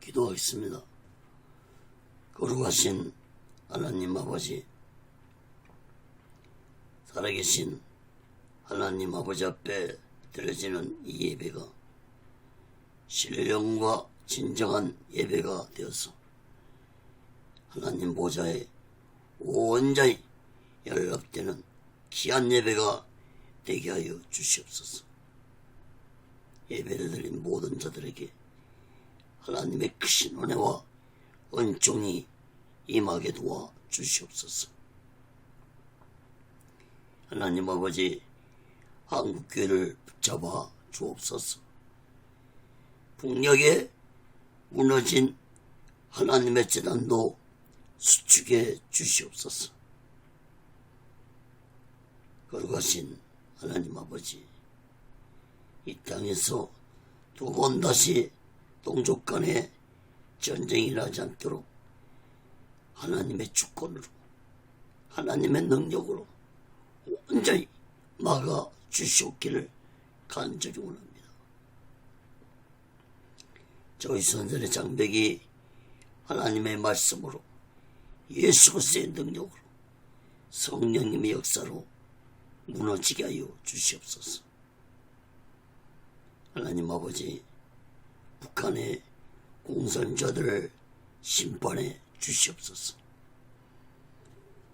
기도하겠습니다. 거룩하신 하나님 아버지, 살아계신 하나님 아버지 앞에 드려지는 이 예배가 신령과 진정한 예배가 되어서 하나님 보좌에 온전히 연락되는 귀한 예배가 되게 하여 주시옵소서. 예배를 드린 모든 자들에게 하나님의 크신 은혜와 은총이 임하게 도와 주시옵소서. 하나님 아버지, 한국교회를 붙잡아 주옵소서. 북녘에 무너진 하나님의 재단도 수축해 주시옵소서. 거룩하신 하나님 아버지, 이 땅에서 두 번 다시 동족 간에 전쟁이 일어나지 않도록 하나님의 주권으로, 하나님의 능력으로 온전히 막아 주시옵기를 간절히 원합니다. 저희 선전의 장벽이 하나님의 말씀으로, 예수 그리스도의 능력으로, 성령님의 역사로 무너지게 하여 주시옵소서. 하나님 아버지, 북한의 공산자들을 심판해 주시옵소서.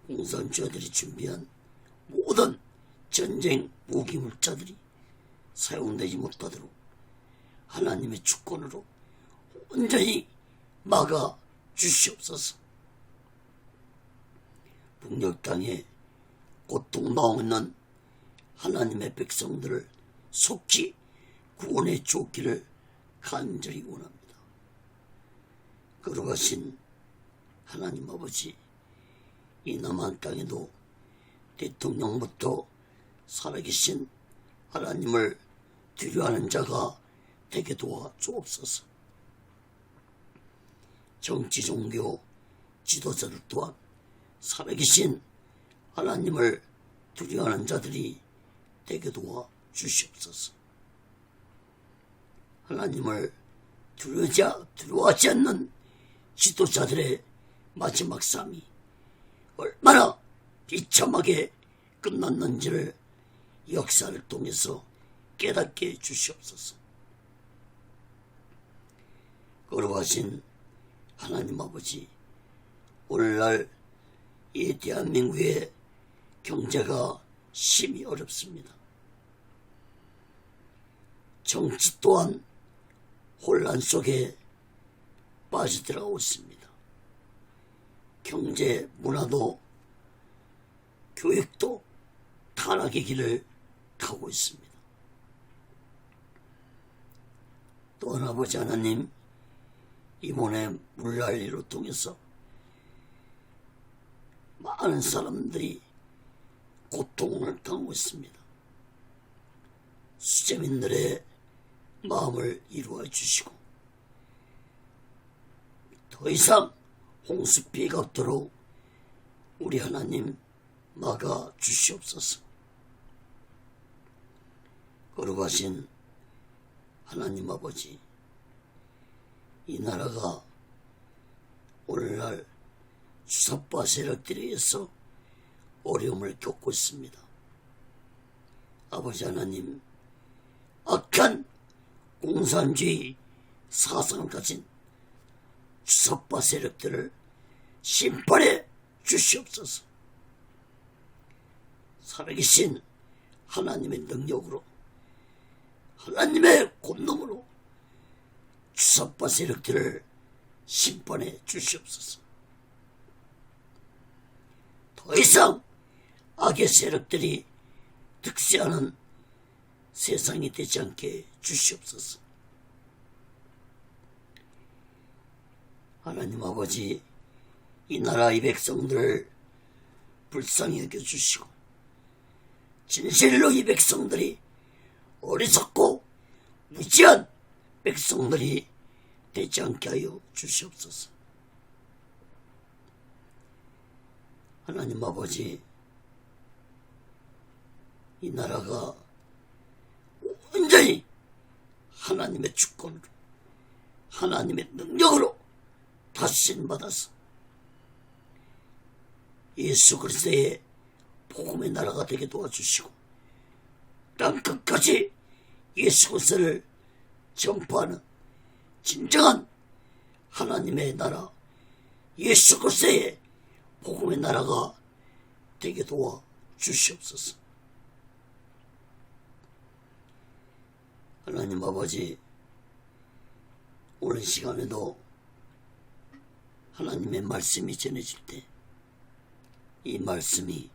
공산자들이 준비한 모든 전쟁 무기물자들이 사용되지 못하도록 하나님의 주권으로 온전히 막아 주시옵소서. 북녘 땅에 고통당하고 있는 하나님의 백성들을 속히 구원해 주옵기를 간절히 원합니다. 거룩하신 하나님 아버지, 이 남한 땅에도 대통령부터 살아계신 하나님을 두려워하는 자가 되게 도와 주옵소서. 정치 종교 지도자들 또한 살아계신 하나님을 두려워하는 자들이 되게 도와 주시옵소서. 하나님을 두려워하지 않는 지도자들의 마지막 삶이 얼마나 비참하게 끝났는지를 역사를 통해서 깨닫게 해 주시옵소서. 거룩하신 하나님 아버지, 오늘날 이 대한민국의 경제가 심히 어렵습니다. 정치 또한 혼란 속에 빠져들어가고 있습니다. 경제, 문화도, 교육도 타락의 길을 가고 있습니다. 또한 아버지 하나님, 이번에 물난리로 통해서 많은 사람들이 고통을 당하고 있습니다. 수재민들의 마음을 이루어 주시고 더 이상 홍수 피해가 없도록 우리 하나님 막아 주시옵소서. 거룩하신 하나님 아버지, 이 나라가 오늘날 주사파 세력들에 의해서 어려움을 겪고 있습니다. 아버지 하나님, 악한 공산주의 사상을 가진 주사파 세력들을 심판해 주시옵소서. 살아계신 하나님의 능력으로, 하나님의 권능으로 주사파 세력들을 심판해 주시옵소서. 더 이상 악의 세력들이 득세하는 세상이 되지 않게 주시옵소서. 하나님 아버지, 이 나라 이 백성들을 불쌍히 여겨주시고 진실로 이 백성들이 어리석고 무지한 백성들이 되지 않게 하여 주시옵소서. 하나님 아버지, 이 나라가 온전히 하나님의 주권으로, 하나님의 능력으로 다스림받아서 예수 그리스도의 복음의 나라가 되게 도와주시고 땅 끝까지 예수 그리스도를 전파하는 진정한 하나님의 나라, 예수 그리스도의 복음의 나라가 되게 도와주시옵소서. 하나님 아버지, 오늘 시간에도 하나님의 말씀이 전해질 때 이 말씀이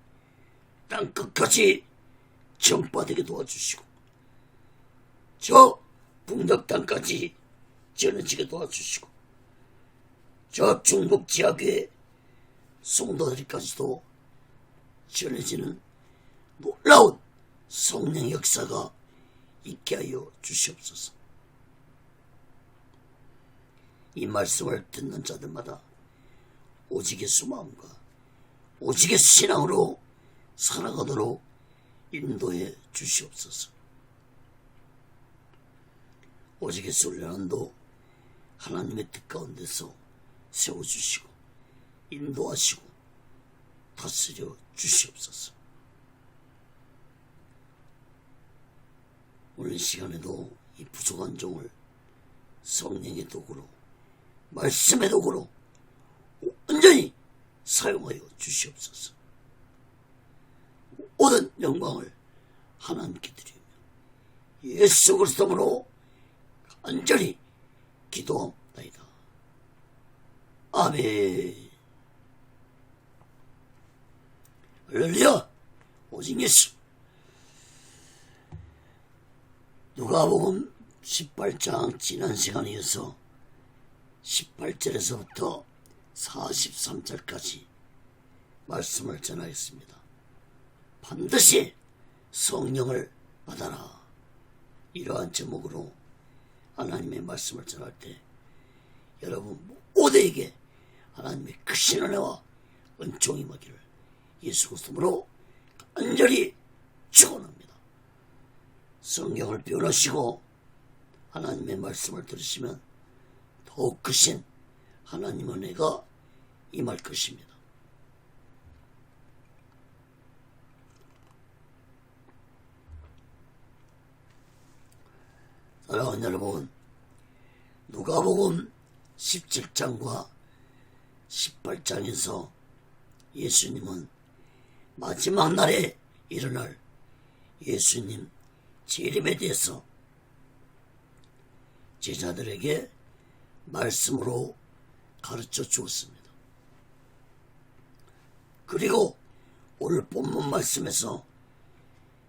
땅 끝까지 전파되게 도와주시고 저 북녘 땅까지 전해지게 도와주시고 저 중국 지하교회 성도들까지도 전해지는 놀라운 성령 역사가 있게 하여 주시옵소서. 이 말씀을 듣는 자들마다 오직의 수마음과 오직의 신앙으로 살아가도록 인도해 주시옵소서. 오직의 순례란도 하나님의 뜻 가운데서 세워주시고 인도하시고 다스려 주시옵소서. 오늘 시간에도 이 부족한 종을 성령의 도구로 말씀의 도구로 온전히 사용하여 주시옵소서. 모든 영광을 하나님께 드리며 예수 그리스도로 간절히 기도합니다. 아멘. 할렐루야. 오직 예수. 누가복음 18장 지난 시간에 이어서 18절에서부터 43절까지 말씀을 전하였습니다. 반드시 성령을 받아라. 이러한 제목으로 하나님의 말씀을 전할 때 여러분 모두에게 하나님의 크신 은혜와 은총이 임하기를 예수 그리스도로 간절히 축원합니다. 성경을 변호하시고 하나님의 말씀을 들으시면 더욱 크신 하나님의 은혜가 임할 것입니다. 사랑하는 여러분, 누가복음 17장과 18장에서 예수님은 마지막 날에 일어날 예수님 재림에 대해서 제자들에게 말씀으로 가르쳐 주었습니다. 그리고 오늘 본문 말씀에서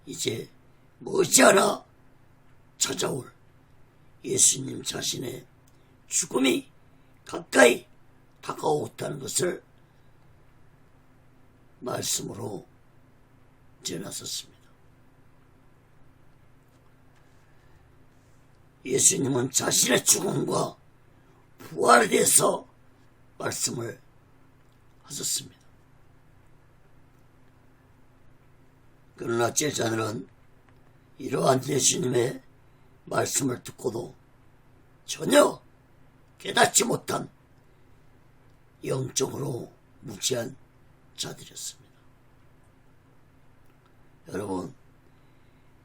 이제 머지않아 찾아올 예수님 자신의 죽음이 가까이 다가오고 있다는 것을 말씀으로 전하셨습니다. 예수님은 자신의 죽음과 부활에 대해서 말씀을 하셨습니다. 그러나 제자들은 이러한 예수님의 말씀을 듣고도 전혀 깨닫지 못한 영적으로 무지한 자들이었습니다. 여러분,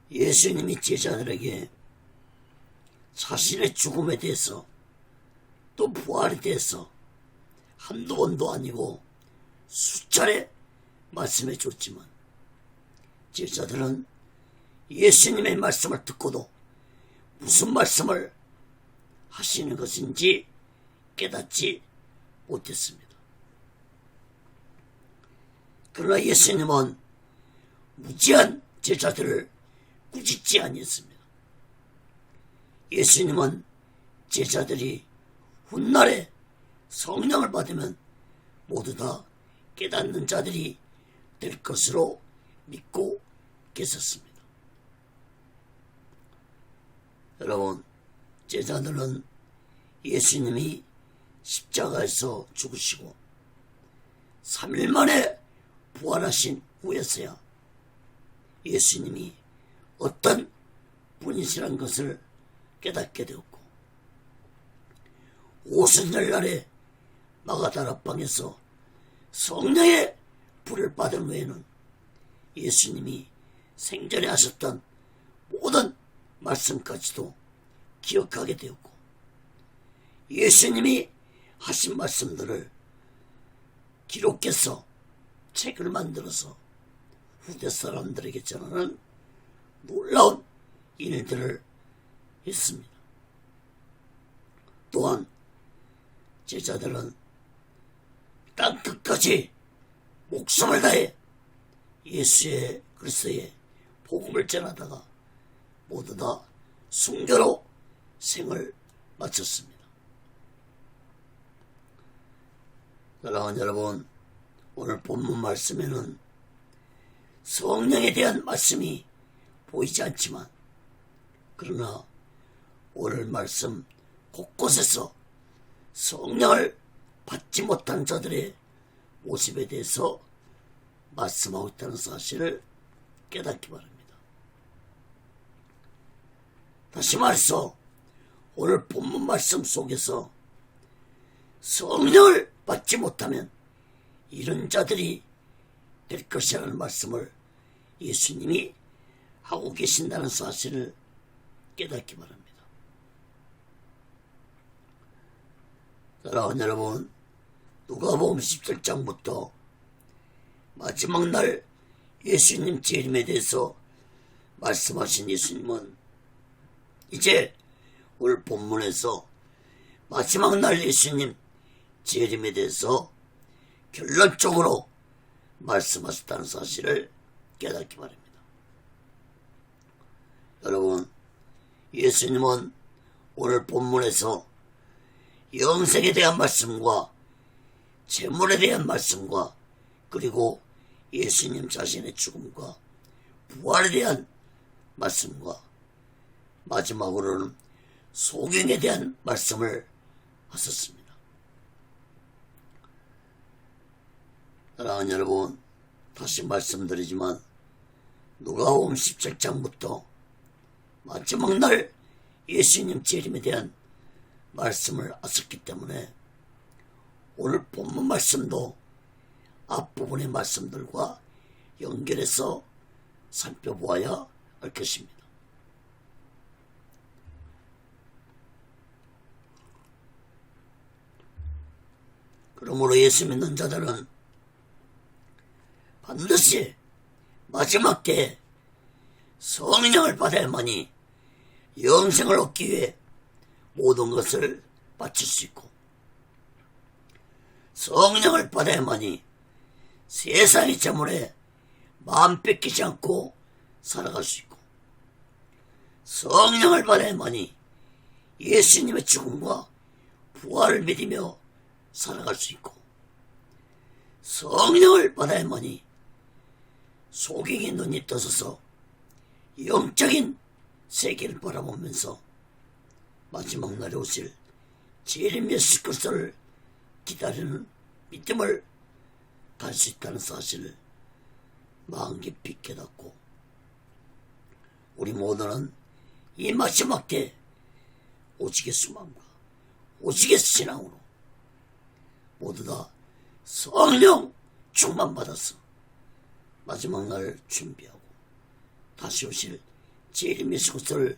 예수님이 제자들에게 자신의 죽음에 대해서 또 부활에 대해서 한두 번도 아니고 수차례 말씀해 줬지만 제자들은 예수님의 말씀을 듣고도 무슨 말씀을 하시는 것인지 깨닫지 못했습니다. 그러나 예수님은 무지한 제자들을 꾸짖지 아니했습니다. 예수님은 제자들이 훗날에 성령을 받으면 모두 다 깨닫는 자들이 될 것으로 믿고 계셨습니다. 여러분, 제자들은 예수님이 십자가에서 죽으시고 3일 만에 부활하신 후에서야 예수님이 어떤 분이시란 것을 깨닫게 되었고 오순절날에 마가다락방에서 성령의 불을 받은 후에는 예수님이 생전에 하셨던 모든 말씀까지도 기억하게 되었고, 예수님이 하신 말씀들을 기록해서 책을 만들어서 후대 사람들에게 전하는 놀라운 일들을 했습니다. 또한 제자들은 땅끝까지 목숨을 다해 예수의 그리스도의 복음을 전하다가 모두 다 순교로 생을 마쳤습니다. 사랑하는 여러분, 오늘 본문 말씀에는 성령에 대한 말씀이 보이지 않지만, 그러나 오늘 말씀 곳곳에서 성령을 받지 못한 자들의 모습에 대해서 말씀하고 있다는 사실을 깨닫기 바랍니다. 다시 말해서 오늘 본문 말씀 속에서 성령을 받지 못하면 이런 자들이 될 것이라는 말씀을 예수님이 하고 계신다는 사실을 깨닫기 바랍니다. 사랑하는 여러분, 누가복음 17장부터 마지막 날 예수님 재림에 대해서 말씀하신 예수님은 이제 오늘 본문에서 마지막 날 예수님 재림에 대해서 결론적으로 말씀하셨다는 사실을 깨닫기 바랍니다. 여러분, 예수님은 오늘 본문에서 영생에 대한 말씀과 재물에 대한 말씀과 그리고 예수님 자신의 죽음과 부활에 대한 말씀과 마지막으로는 소경에 대한 말씀을 하셨습니다. 사랑하는 여러분, 다시 말씀드리지만 누가복음 17장부터 마지막 날 예수님 재림에 대한 말씀을 하셨기 때문에 오늘 본문 말씀도 앞부분의 말씀들과 연결해서 살펴보아야 할 것입니다. 그러므로 예수 믿는 자들은 반드시 마지막 때에 성령을 받아야만이 영생을 얻기 위해 모든 것을 바칠 수 있고, 성령을 받아야만이 세상의 재물에 마음 뺏기지 않고 살아갈 수 있고, 성령을 받아야만이 예수님의 죽음과 부활을 믿으며 살아갈 수 있고, 성령을 받아야만이 소경의 눈이 떠서서 영적인 세계를 바라보면서 마지막 날에 오실 재림 예수 그리스도를 기다리는 믿음을 갈 수 있다는 사실을 마음 깊이 깨닫고, 우리 모두는 이 마지막 때 오직의 수망과 오직의 신앙으로 모두 다 성령 충만 받아서 마지막 날을 준비하고 다시 오실 재림 예수 그리스도를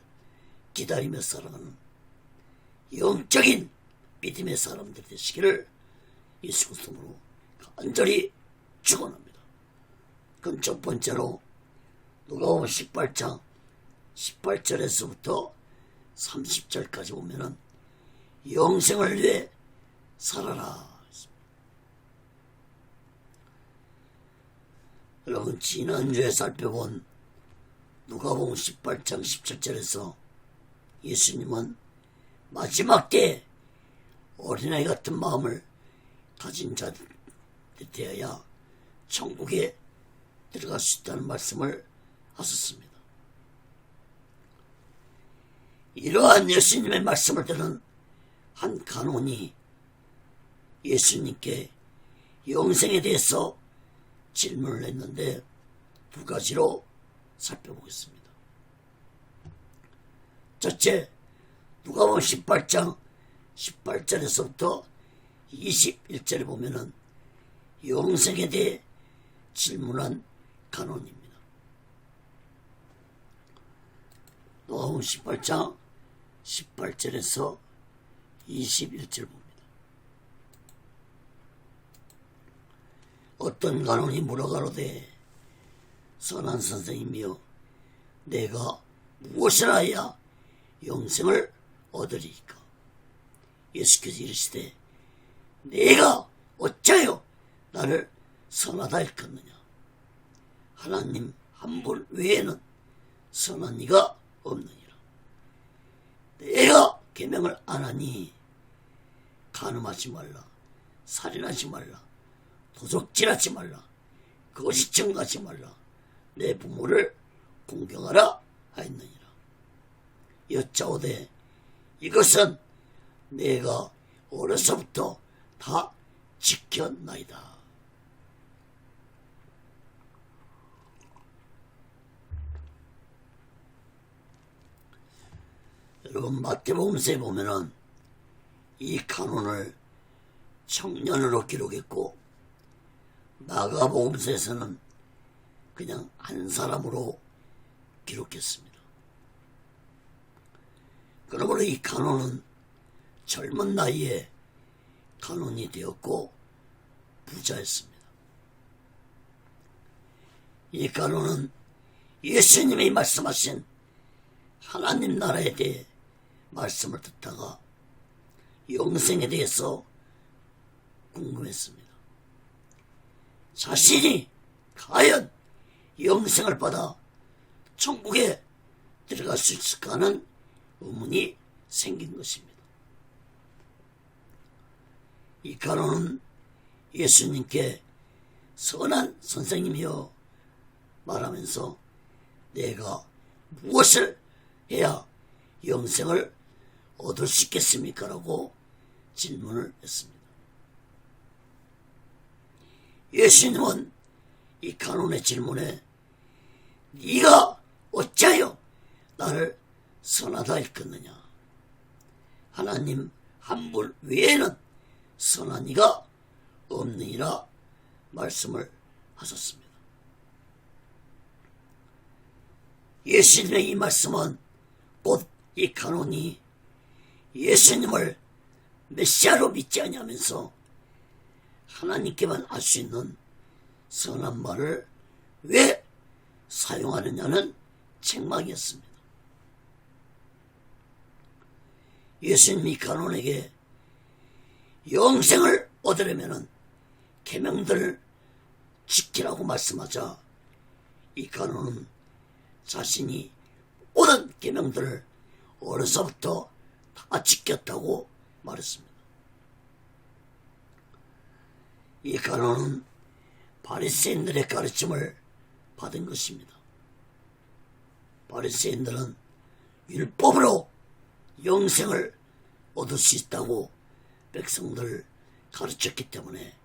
기다리며 살아가는 영적인 믿음의 사람들 되시기를 예수 그리스도로 간절히 축원합니다. 그럼 첫 번째로 누가복음 18장 18절에서부터 30절까지 보면은 영생을 위해 살아라. 여러분, 지난주에 살펴본 누가복음 18장 17절에서 예수님은 마지막 때에 어린아이 같은 마음을 가진 자들 되어야 천국에 들어갈 수 있다는 말씀을 하셨습니다. 이러한 예수님의 말씀을 들은 한 간원이 예수님께 영생에 대해서 질문을 했는데 두 가지로 살펴보겠습니다. 첫째, 누가복음 18장 18절에서부터 21절에 보면은 영생에 대해 질문한 간언입니다. 누가복음 18장 18절에서 21절 봅니다. 어떤 간언이 물어가로되 선한 선생님이여 내가 무엇을 하여야 영생을 얻으리이까? 예수께서 이르시되 내가 어찌하여 나를 선하다 일컫느냐? 하나님 한 분 외에는 선한 이가 없느니라. 내가 계명을 안 하니 간음하지 말라, 살인하지 말라, 도적질하지 말라, 거짓 증거하지 말라, 내 부모를 공경하라 하였느니라. 여짜오되 이것은 내가 어려서부터 다 지켰나이다. 여러분, 마태복음서에 보면은 이 간언을 청년으로 기록했고, 마가복음서에서는 그냥 한 사람으로 기록했습니다. 그러므로 이 간언은 젊은 나이에 간언이 되었고 부자였습니다. 이 간언은 예수님이 말씀하신 하나님 나라에 대해 말씀을 듣다가 영생에 대해서 궁금했습니다. 자신이 과연 영생을 받아 천국에 들어갈 수 있을까 하는 의문이 생긴 것입니다. 이 간언은 예수님께 선한 선생님이여 말하면서 내가 무엇을 해야 영생을 얻을 수 있겠습니까? 라고 질문을 했습니다. 예수님은 이 간언의 질문에 네가 어찌하여 나를 선하다 일컫느냐? 하나님 한 분 외에는 선한 이가 없느니라 말씀을 하셨습니다. 예수님의 이 말씀은 곧 이 간언이 예수님을 메시아로 믿지 아니하면서 하나님께만 알 수 있는 선한 말을 왜 사용하느냐는 책망이었습니다. 예수님이 간언에게 영생을 얻으려면 계명들을 지키라고 말씀하자 이 간언은 자신이 모든 계명들을 어려서부터 다 지켰다고 말했습니다. 이 간언은 바리새인들의 가르침을 받은 것입니다. 바리새인들은 율법으로 영생을 얻을 수 있다고 백성들을 가르쳤기 때문에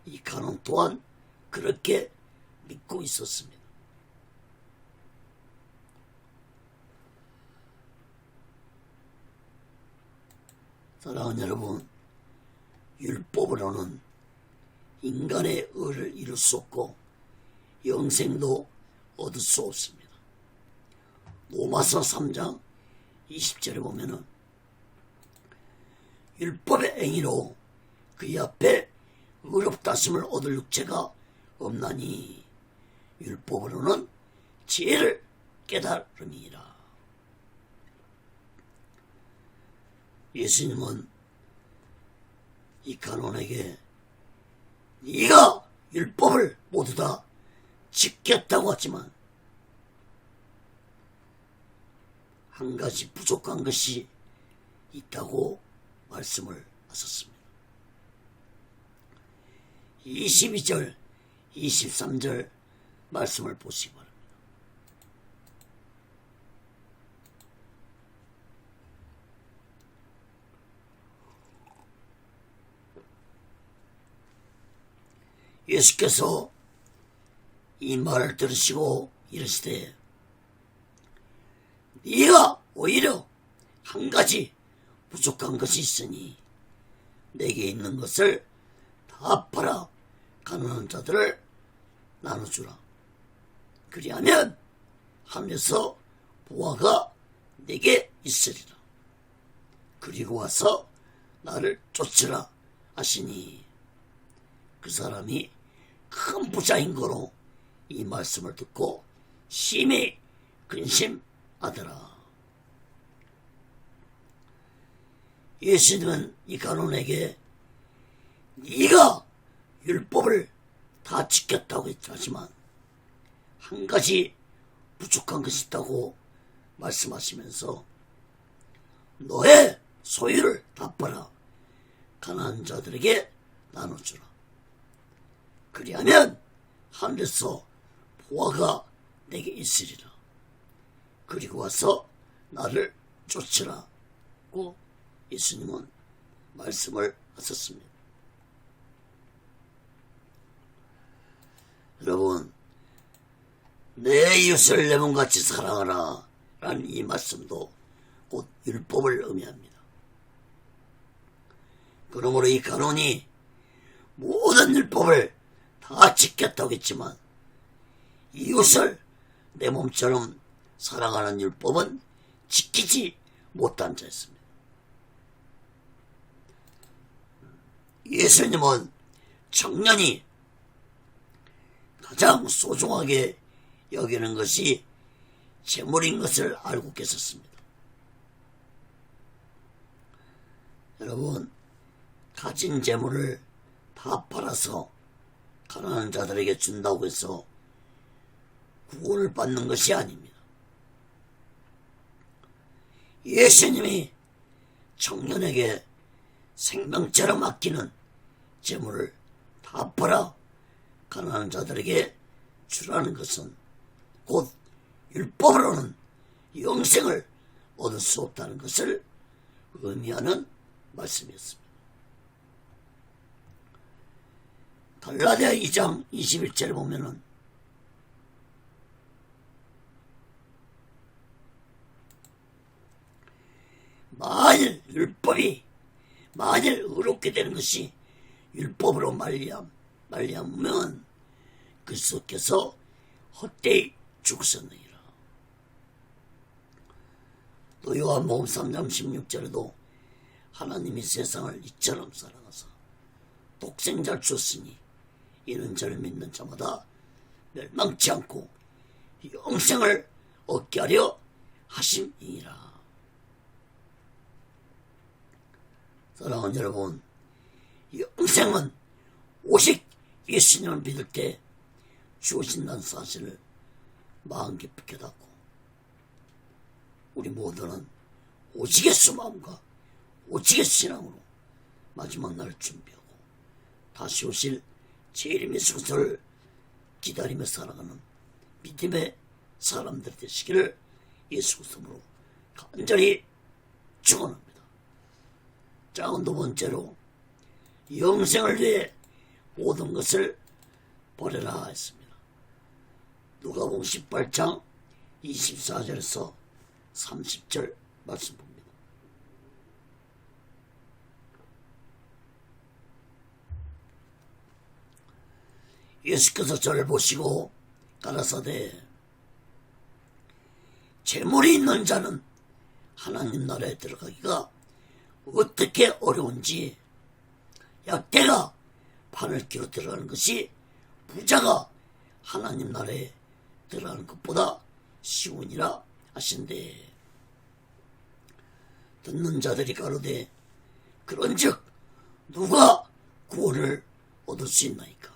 이 간언 또한 그렇게 믿고 있었습니다. 사랑하는 여러분, 율법으로는 인간의 의를 이룰 수 없고 영생도 얻을 수 없습니다. 로마서 3장 20절에 보면은 율법의 행위로 그의 앞에 의롭다심을 얻을 육체가 없나니 율법으로는 지혜를 깨달음이니라. 예수님은 이 간언에게 네가 율법을 모두 다 지켰다고 하지만 한 가지 부족한 것이 있다고 말씀을 하셨습니다. 22절, 23절 말씀을 보시기 바랍니다. 예수께서 이 말을 들으시고 이르시되 네가 오히려 한 가지 부족한 것이 있으니 내게 있는 것을 다 팔아 가난한 자들을 나눠주라. 그리하면 하늘에서 보화가 내게 있으리라. 그리고 와서 나를 쫓으라 하시니 그 사람이 큰 부자인 거로 이 말씀을 듣고 심히 근심하더라. 예수님은 이 가론에게 네가 율법을 다 지켰다고 하지만 한 가지 부족한 것이 있다고 말씀하시면서 너의 소유를 다 팔아 가난한 자들에게 나눠주라. 그리하면 하늘에서 보화가 내게 있으리라. 그리고 와서 나를 쫓으라고 예수님은 말씀을 하셨습니다. 여러분, 내 이웃을 내 몸같이 사랑하라 라는 이 말씀도 곧 율법을 의미합니다. 그러므로 이 가론이 모든 율법을 다 지켰다고 했지만 이웃을 내 몸처럼 사랑하는 율법은 지키지 못한 자였습니다. 예수님은 청년이 가장 소중하게 여기는 것이 재물인 것을 알고 계셨습니다. 여러분, 가진 재물을 다 팔아서 가난한 자들에게 준다고 해서 구원을 받는 것이 아닙니다. 예수님이 청년에게 생명처럼 아끼는 재물을 다 팔아 가난한 자들에게 주라는 것은 곧 율법으로는 영생을 얻을 수 없다는 것을 의미하는 말씀이었습니다. 갈라디아 2장 21절을 보면은 만일 의롭게 되는 것이 율법으로 말미암으면 그리스도께서 헛되이 죽으셨느니라. 또 요한복음 3장 16절에도 하나님이 세상을 이처럼 사랑하사 독생자를 주었으니 이는 저를 믿는 자마다 멸망치 않고 영생을 얻게 하려 하심이니라. 사랑하는 여러분, 영생은 오직 예수님을 믿을 때 주어진다는 사실을 마음 깊이 깨닫고 우리 모두는 오직의 수마음과 오직의 신앙으로 마지막 날을 준비하고 다시 오실 재림의 순서를 기다리며 살아가는 믿음의 사람들이 되시기를 예수 그리스도로 간절히 축원합니다. 자, 두 번째로 영생을 위해 모든 것을 버려라 했습니다. 누가복음 18장 24절에서 30절 말씀 봅니다. 예수께서 저를 보시고 가라사대 재물이 있는 자는 하나님 나라에 들어가기가 어떻게 어려운지 약대가 판을 끼고 들어가는 것이 부자가 하나님 나라에 들어가는 것보다 쉬우니라 하신대. 듣는 자들이 가로되 그런즉 누가 구원을 얻을 수 있나이까?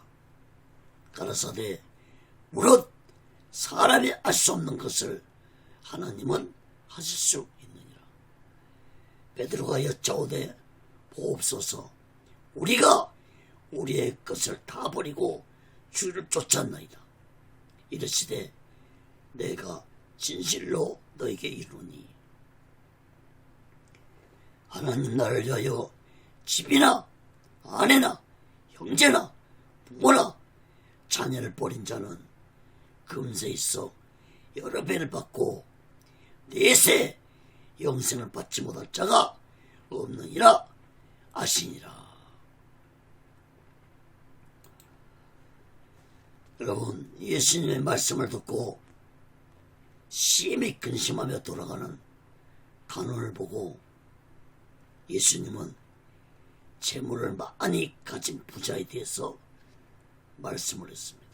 가라사대 무릇 사람이 알 수 없는 것을 하나님은 하실 수 있느니라. 베드로가 여짜오되 보옵소서 우리가 우리의 것을 다 버리고 주를 쫓았나이다. 이르시되 내가 진실로 너에게 이르노니 하나님 나라를 위하여 집이나 아내나 형제나 부모나 자녀를 버린 자는 금세 있어 여러 배를 받고 내세 영생을 받지 못할 자가 없느니라 아시니라. 여러분, 예수님의 말씀을 듣고 심히 근심하며 돌아가는 간원을 보고 예수님은 재물을 많이 가진 부자에 대해서 말씀을 했습니다.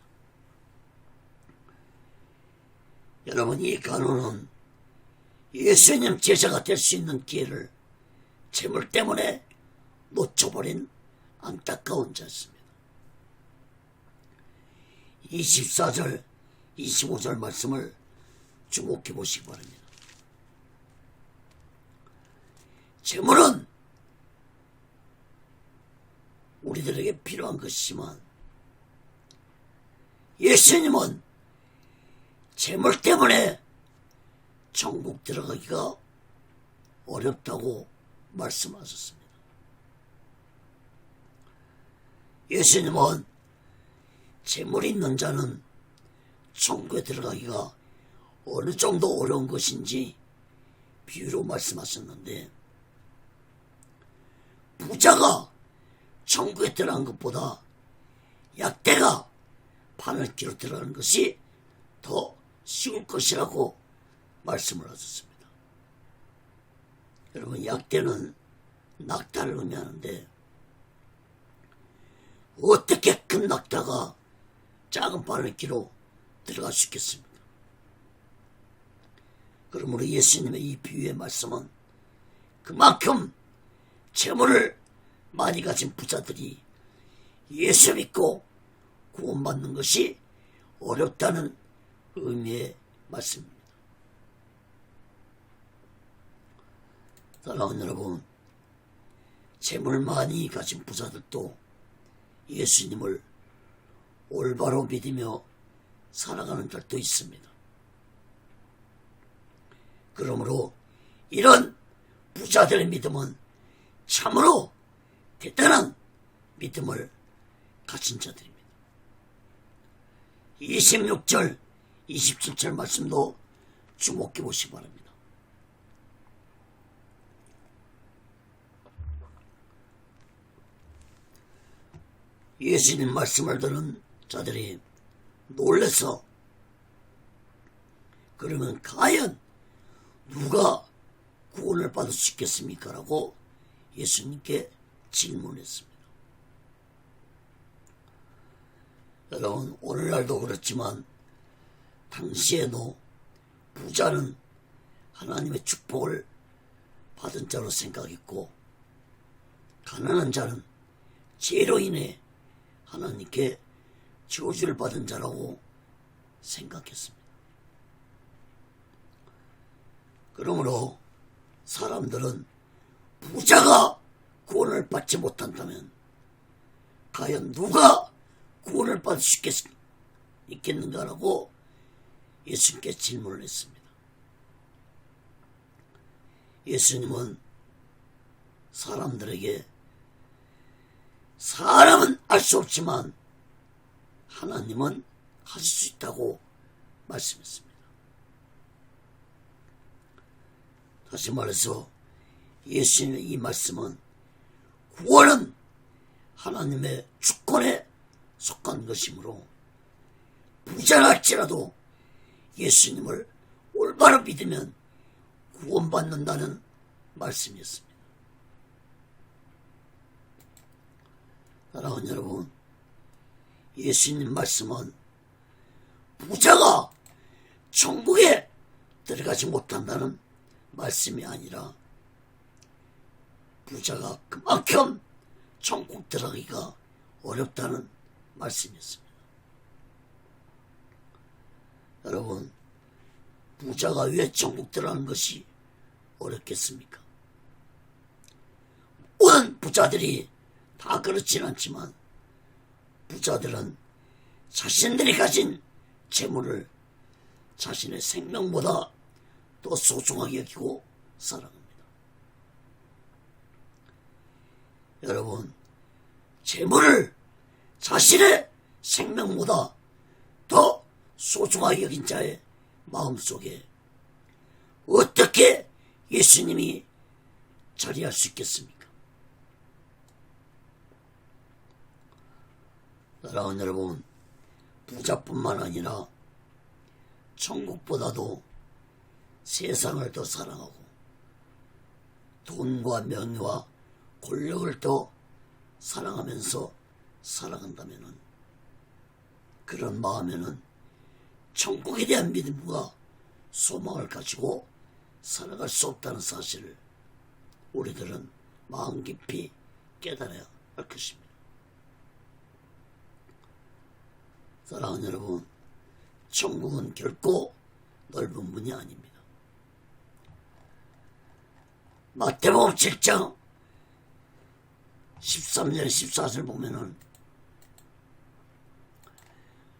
여러분, 이 간원은 예수님 제자가 될 수 있는 기회를 재물 때문에 놓쳐버린 안타까운 자였습니다. 24절, 25절 말씀을 주목해 보시기 바랍니다. 재물은 우리들에게 필요한 것이지만 예수님은 재물 때문에 천국 들어가기가 어렵다고 말씀하셨습니다. 예수님은 재물이 있는 자는 천국에 들어가기가 어느 정도 어려운 것인지 비유로 말씀하셨는데, 부자가 천국에 들어간 것보다 약대가 바늘기로 들어가는 것이 더 쉬울 것이라고 말씀을 하셨습니다. 여러분, 약대는 낙타를 의미하는데 어떻게 큰 낙타가 작은 바늘기로 들어갈 수 있겠습니까? 그러므로 예수님의 이 비유의 말씀은 그만큼 재물을 많이 가진 부자들이 예수 믿고 구원받는 것이 어렵다는 의미의 말씀입니다. 사랑하는 여러분, 재물 많이 가진 부자들도 예수님을 올바로 믿으며 살아가는 자도 있습니다. 그러므로 이런 부자들의 믿음은 참으로 대단한 믿음을 가진 자들입니다. 26절, 27절 말씀도 주목해 보시기 바랍니다. 예수님 말씀을 들은 자들이 놀라서, 그러면 과연 누가 구원을 받을 수 있겠습니까? 라고 예수님께 질문했습니다. 여러분, 오늘날도 그렇지만 당시에도 부자는 하나님의 축복을 받은 자로 생각했고, 가난한 자는 죄로 인해 하나님께 저주를 받은 자라고 생각했습니다. 그러므로 사람들은 부자가 구원을 받지 못한다면 과연 누가 구원을 받을 수 있겠는가라고 예수님께 질문을 했습니다. 예수님은 사람들에게 사람은 알 수 없지만 하나님은 하실 수 있다고 말씀했습니다. 다시 말해서 예수님의 이 말씀은 구원은 하나님의 주권에 속한 것이므로 부자랄지라도 예수님을 올바로 믿으면 구원받는다는 말씀이었습니다. 사랑하는 여러분, 예수님 말씀은 부자가 천국에 들어가지 못한다는 말씀이 아니라 부자가 그만큼 천국 들어가기가 어렵다는 말씀이었습니다. 여러분, 부자가 왜 천국 들어가는 것이 어렵겠습니까? 모든 부자들이 다 그렇진 않지만 부자들은 자신들이 가진 재물을 자신의 생명보다 더 소중하게 여기고 살아갑니다. 여러분, 재물을 자신의 생명보다 더 소중하게 여긴 자의 마음속에 어떻게 예수님이 자리할 수 있겠습니까? 사랑하는 여러분, 부자뿐만 아니라 천국보다도 세상을 더 사랑하고 돈과 명예와 권력을 더 사랑하면서 살아간다면 그런 마음에는 천국에 대한 믿음과 소망을 가지고 살아갈 수 없다는 사실을 우리들은 마음 깊이 깨달아야 할 것입니다. 사랑하는 여러분, 천국은 결코 넓은 문이 아닙니다. 마태복음 7장 13절 14절 보면은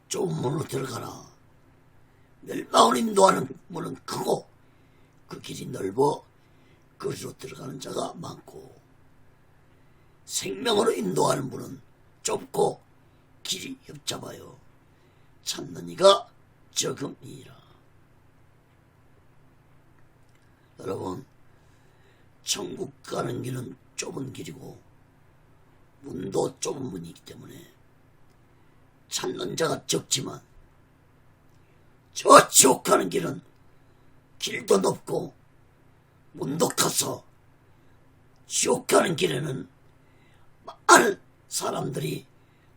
좁은 문으로 들어가라. 멸망을 인도하는 문은 크고 그 길이 넓어 그리로 들어가는 자가 많고 생명으로 인도하는 문은 좁고 길이 협잡하여 찾는 이가 적음이라. 여러분, 천국 가는 길은 좁은 길이고 문도 좁은 문이기 때문에 찾는 자가 적지만 저 지옥 가는 길은 길도 높고 문도 커서 지옥 가는 길에는 많은 사람들이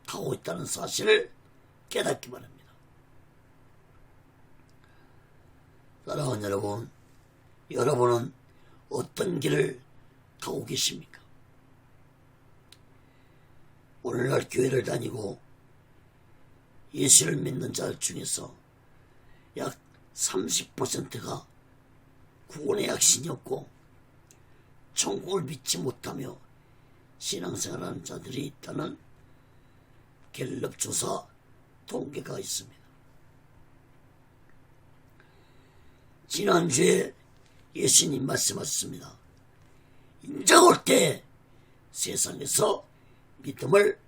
가고 있다는 사실을 깨닫기 바랍니다. 사랑하는 여러분, 여러분은 어떤 길을 가고 계십니까? 오늘날 교회를 다니고 예수를 믿는 자들 중에서 약 30%가 구원의 확신이 없고 천국을 믿지 못하며 신앙생활하는 자들이 있다는 갤럽 조사 통계가 있습니다. 지난주에 예수님 말씀하셨습니다. 인자가 올 때 세상에서 믿음을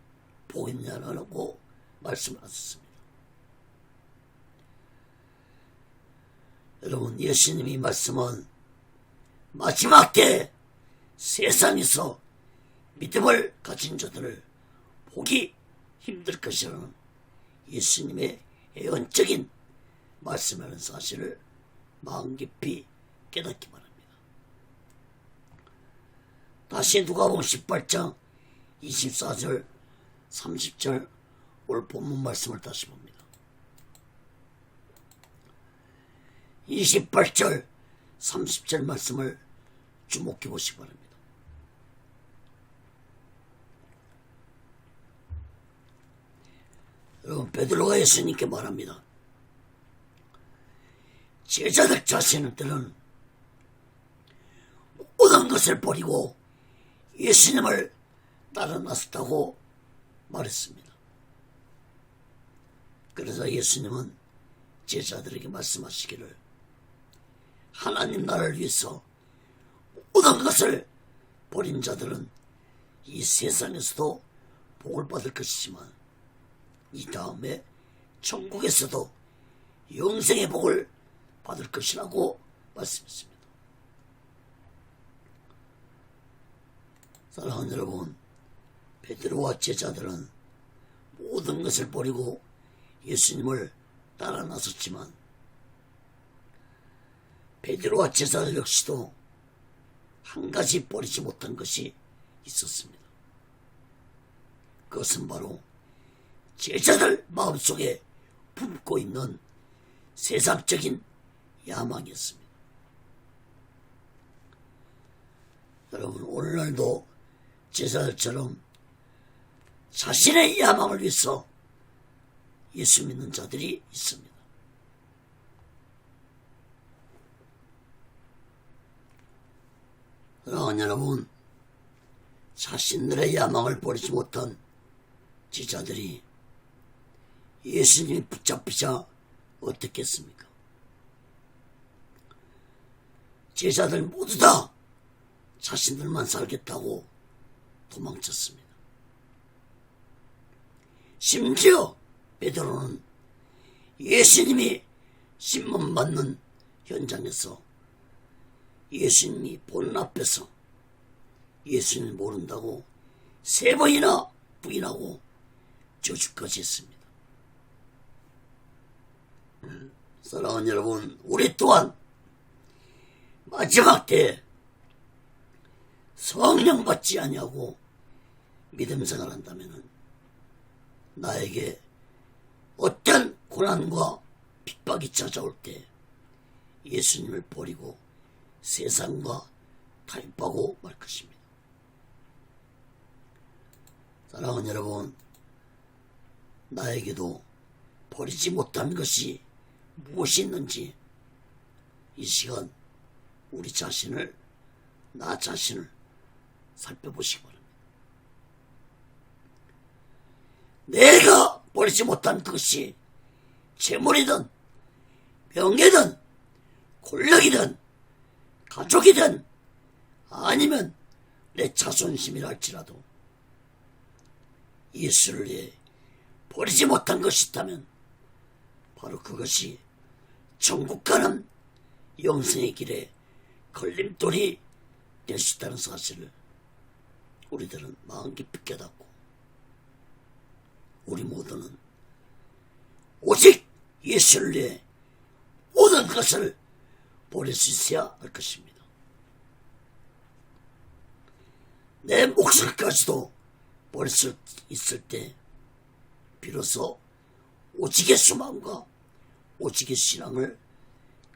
보겠냐라고 말씀하셨습니다. 여러분, 예수님이 말씀은 마지막 때 세상에서 믿음을 가진 자들을 보기 힘들 것이라는 예수님의 예언적인 말씀이라는 사실을 마음 깊이 깨닫기 바랍니다. 다시 누가복음 18장 24절 30절 오늘 본문 말씀을 다시 봅니다. 28절 30절 말씀을 주목해 보시기 바랍니다. 여러분, 베드로가 예수님께 말합니다. 제자들 자신들은 모든 것을 버리고 예수님을 따라 나섰다고 말했습니다. 그래서 예수님은 제자들에게 말씀하시기를 하나님 나라를 위해서 모든 것을 버린 자들은 이 세상에서도 복을 받을 것이지만 이 다음에 천국에서도 영생의 복을 받을 것이라고 말씀했습니다. 사랑하는 여러분, 베드로와 제자들은 모든 것을 버리고 예수님을 따라 나섰지만 베드로와 제자들 역시도 한 가지 버리지 못한 것이 있었습니다. 그것은 바로 제자들 마음속에 품고 있는 세상적인 야망이었습니다. 여러분, 오늘날도 제자들처럼 자신의 야망을 위해서 예수 믿는 자들이 있습니다. 사랑하는 여러분, 자신들의 야망을 버리지 못한 제자들이 예수님이 붙잡히자 어떻게 했습니까? 제자들 모두 다 자신들만 살겠다고 도망쳤습니다. 심지어 베드로는 예수님이 신문 받는 현장에서 예수님이 보는 앞에서 예수님을 모른다고 3번이나 부인하고 저주까지 했습니다. 사랑하는 여러분, 우리 또한 마지막 때 성령 받지 아니하고 믿음 생활한다면 나에게 어떤 고난과 핍박이 찾아올 때 예수님을 버리고 세상과 타협하고 말 것입니다. 사랑하는 여러분, 나에게도 버리지 못한 것이 무엇이 있는지 이 시간 우리 자신을, 나 자신을 살펴보시기 바랍니다. 내가 버리지 못한 것이 재물이든 명예든 권력이든 가족이든 아니면 내 자존심이라 할지라도 예수를 위해 버리지 못한 것이 있다면 바로 그것이 천국 가는 영생의 길에 걸림돌이 될 수 있다는 사실을 우리들은 마음 깊이 깨닫고 우리 모두는 오직 예수를 위해 모든 것을 버릴 수 있어야 할 것입니다. 내 목숨까지도 버릴 수 있을 때 비로소 오직의 소망과 오직의 신앙을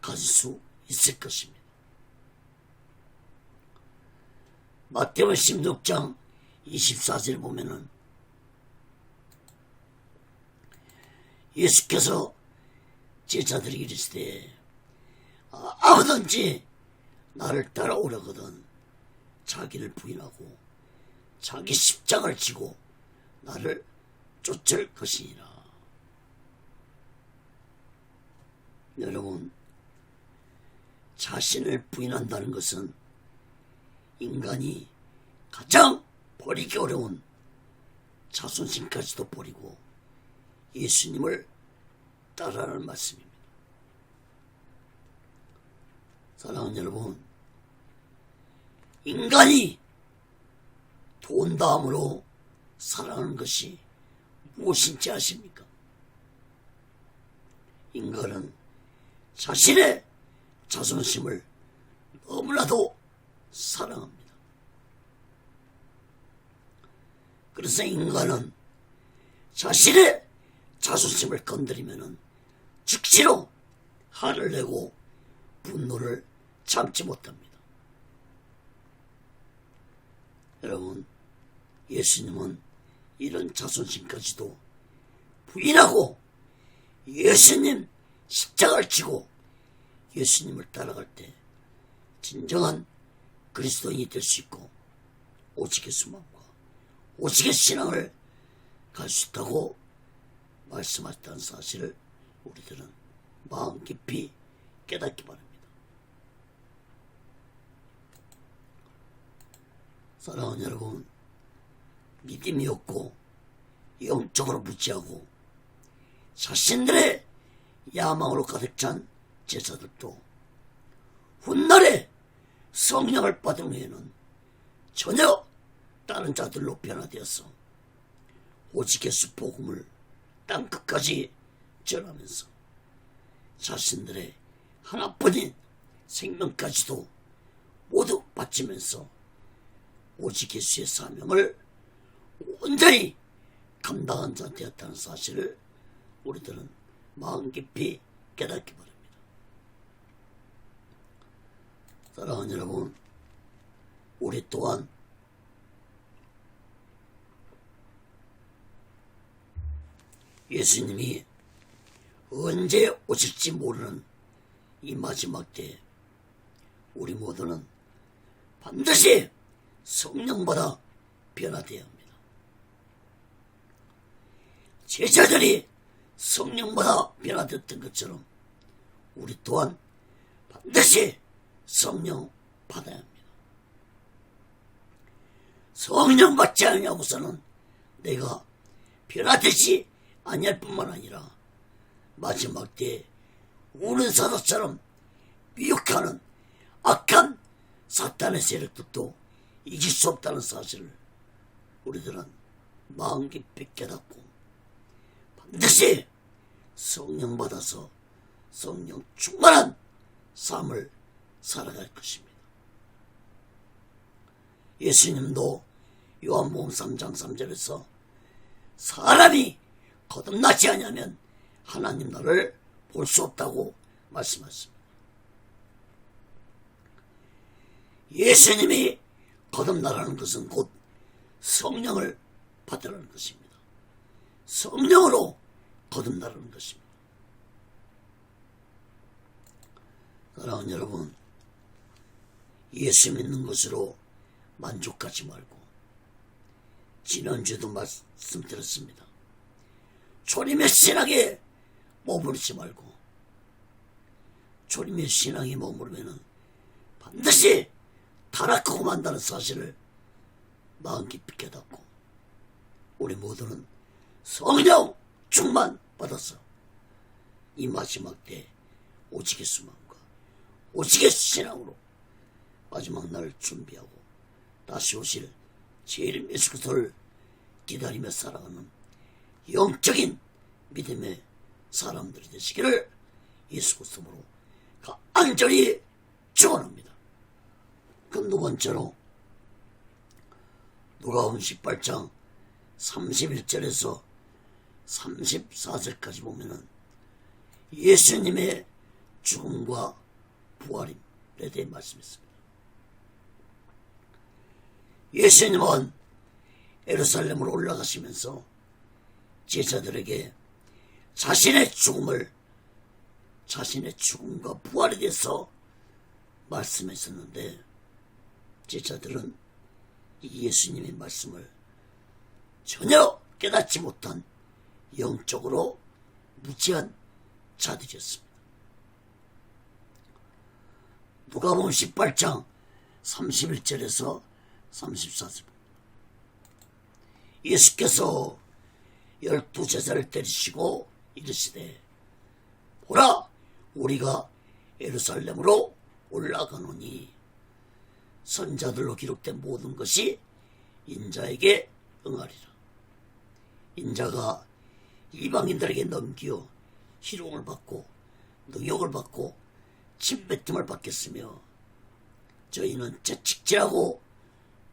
가질 수 있을 것입니다. 마태복음 16장 24절 보면은 예수께서 제자들에게 이르시되 아무든지 나를 따라오려거든 자기를 부인하고 자기 십자가를 지고 나를 쫓을 것이니라. 여러분, 자신을 부인한다는 것은 인간이 가장 버리기 어려운 자존심까지도 버리고 예수님을 따라하는 말씀입니다. 사랑하는 여러분, 인간이 돈 다음으로 살아가는 것이 무엇인지 아십니까? 인간은 자신의 자존심을 너무나도 사랑합니다. 그래서 인간은 자신의 자존심을 건드리면 즉시로 화를 내고 분노를 참지 못합니다. 여러분, 예수님은 이런 자존심까지도 부인하고 예수님 십자가를 지고 예수님을 따라갈 때 진정한 그리스도인이 될 수 있고 오직의 소망과 오직의 신앙을 갈 수 있다고 말씀하셨다는 사실을 우리들은 마음 깊이 깨닫기 바랍니다. 사랑하는 여러분, 믿음이 없고 영적으로 무지하고 자신들의 야망으로 가득 찬 제자들도 훗날에 성령을 받은 후에는 전혀 다른 자들로 변화되어서 오직 예수 복음을 땅끝까지 전하면서 자신들의 하나뿐인 생명까지도 모두 바치면서 오직 예수의 사명을 온전히 감당한 자 되었다는 사실을 우리들은 마음 깊이 깨닫기 바랍니다. 사랑하는 여러분, 우리 또한 예수님이 언제 오실지 모르는 이 마지막 때에 우리 모두는 반드시 성령받아 변화되어야 합니다. 제자들이 성령받아 변화되었던 것처럼 우리 또한 반드시 성령 받아야 합니다. 성령 받지 않냐고서는 내가 변화되지 아니할 뿐만 아니라 마지막 때에 우는 사자처럼 미혹하는 악한 사탄의 세력들도 이길 수 없다는 사실을 우리들은 마음 깊이 깨닫고 반드시 성령 받아서 성령 충만한 삶을 살아갈 것입니다. 예수님도 요한복음 3장 3절에서 사람이 거듭나지 않으면 하나님 나라를 볼 수 없다고 말씀하셨습니다. 예수님이 거듭나라는 것은 곧 성령을 받으라는 것입니다. 성령으로 거듭나라는 것입니다. 사랑하는 여러분, 예수 믿는 것으로 만족하지 말고 지난주에도 말씀드렸습니다. 초림의 신앙에 머무르지 말고 초림의 신앙에 머무르면 반드시 타락하고 만다는 사실을 마음 깊이 깨닫고 우리 모두는 성령 충만 받아서 이 마지막 때 오직의 수만과 오직의 신앙으로 마지막 날을 준비하고 다시 오실 주님 예수 그리스도를 기다리며 살아가는 영적인 믿음의 사람들이 되시기를 예수 그리스도로 간절히 축원합니다. 그럼 두 번째로 누가복음 18장 31절에서 34절까지 보면은 예수님의 죽음과 부활에 대해 말씀했습니다. 예수님은 예루살렘으로 올라가시면서 제자들에게 자신의 죽음과 부활에 대해서 말씀했었는데 제자들은 이 예수님의 말씀을 전혀 깨닫지 못한 영적으로 무지한 자들이었습니다. 누가복음 18장 31절에서 34절 예수께서 12제자를 때리시고 이르시되 보라 우리가 예루살렘으로 올라가노니 선자들로 기록된 모든 것이 인자에게 응하리라. 인자가 이방인들에게 넘기어 희롱을 받고 능욕을 받고 침뱉음을 받겠으며 저희는 채찍질하고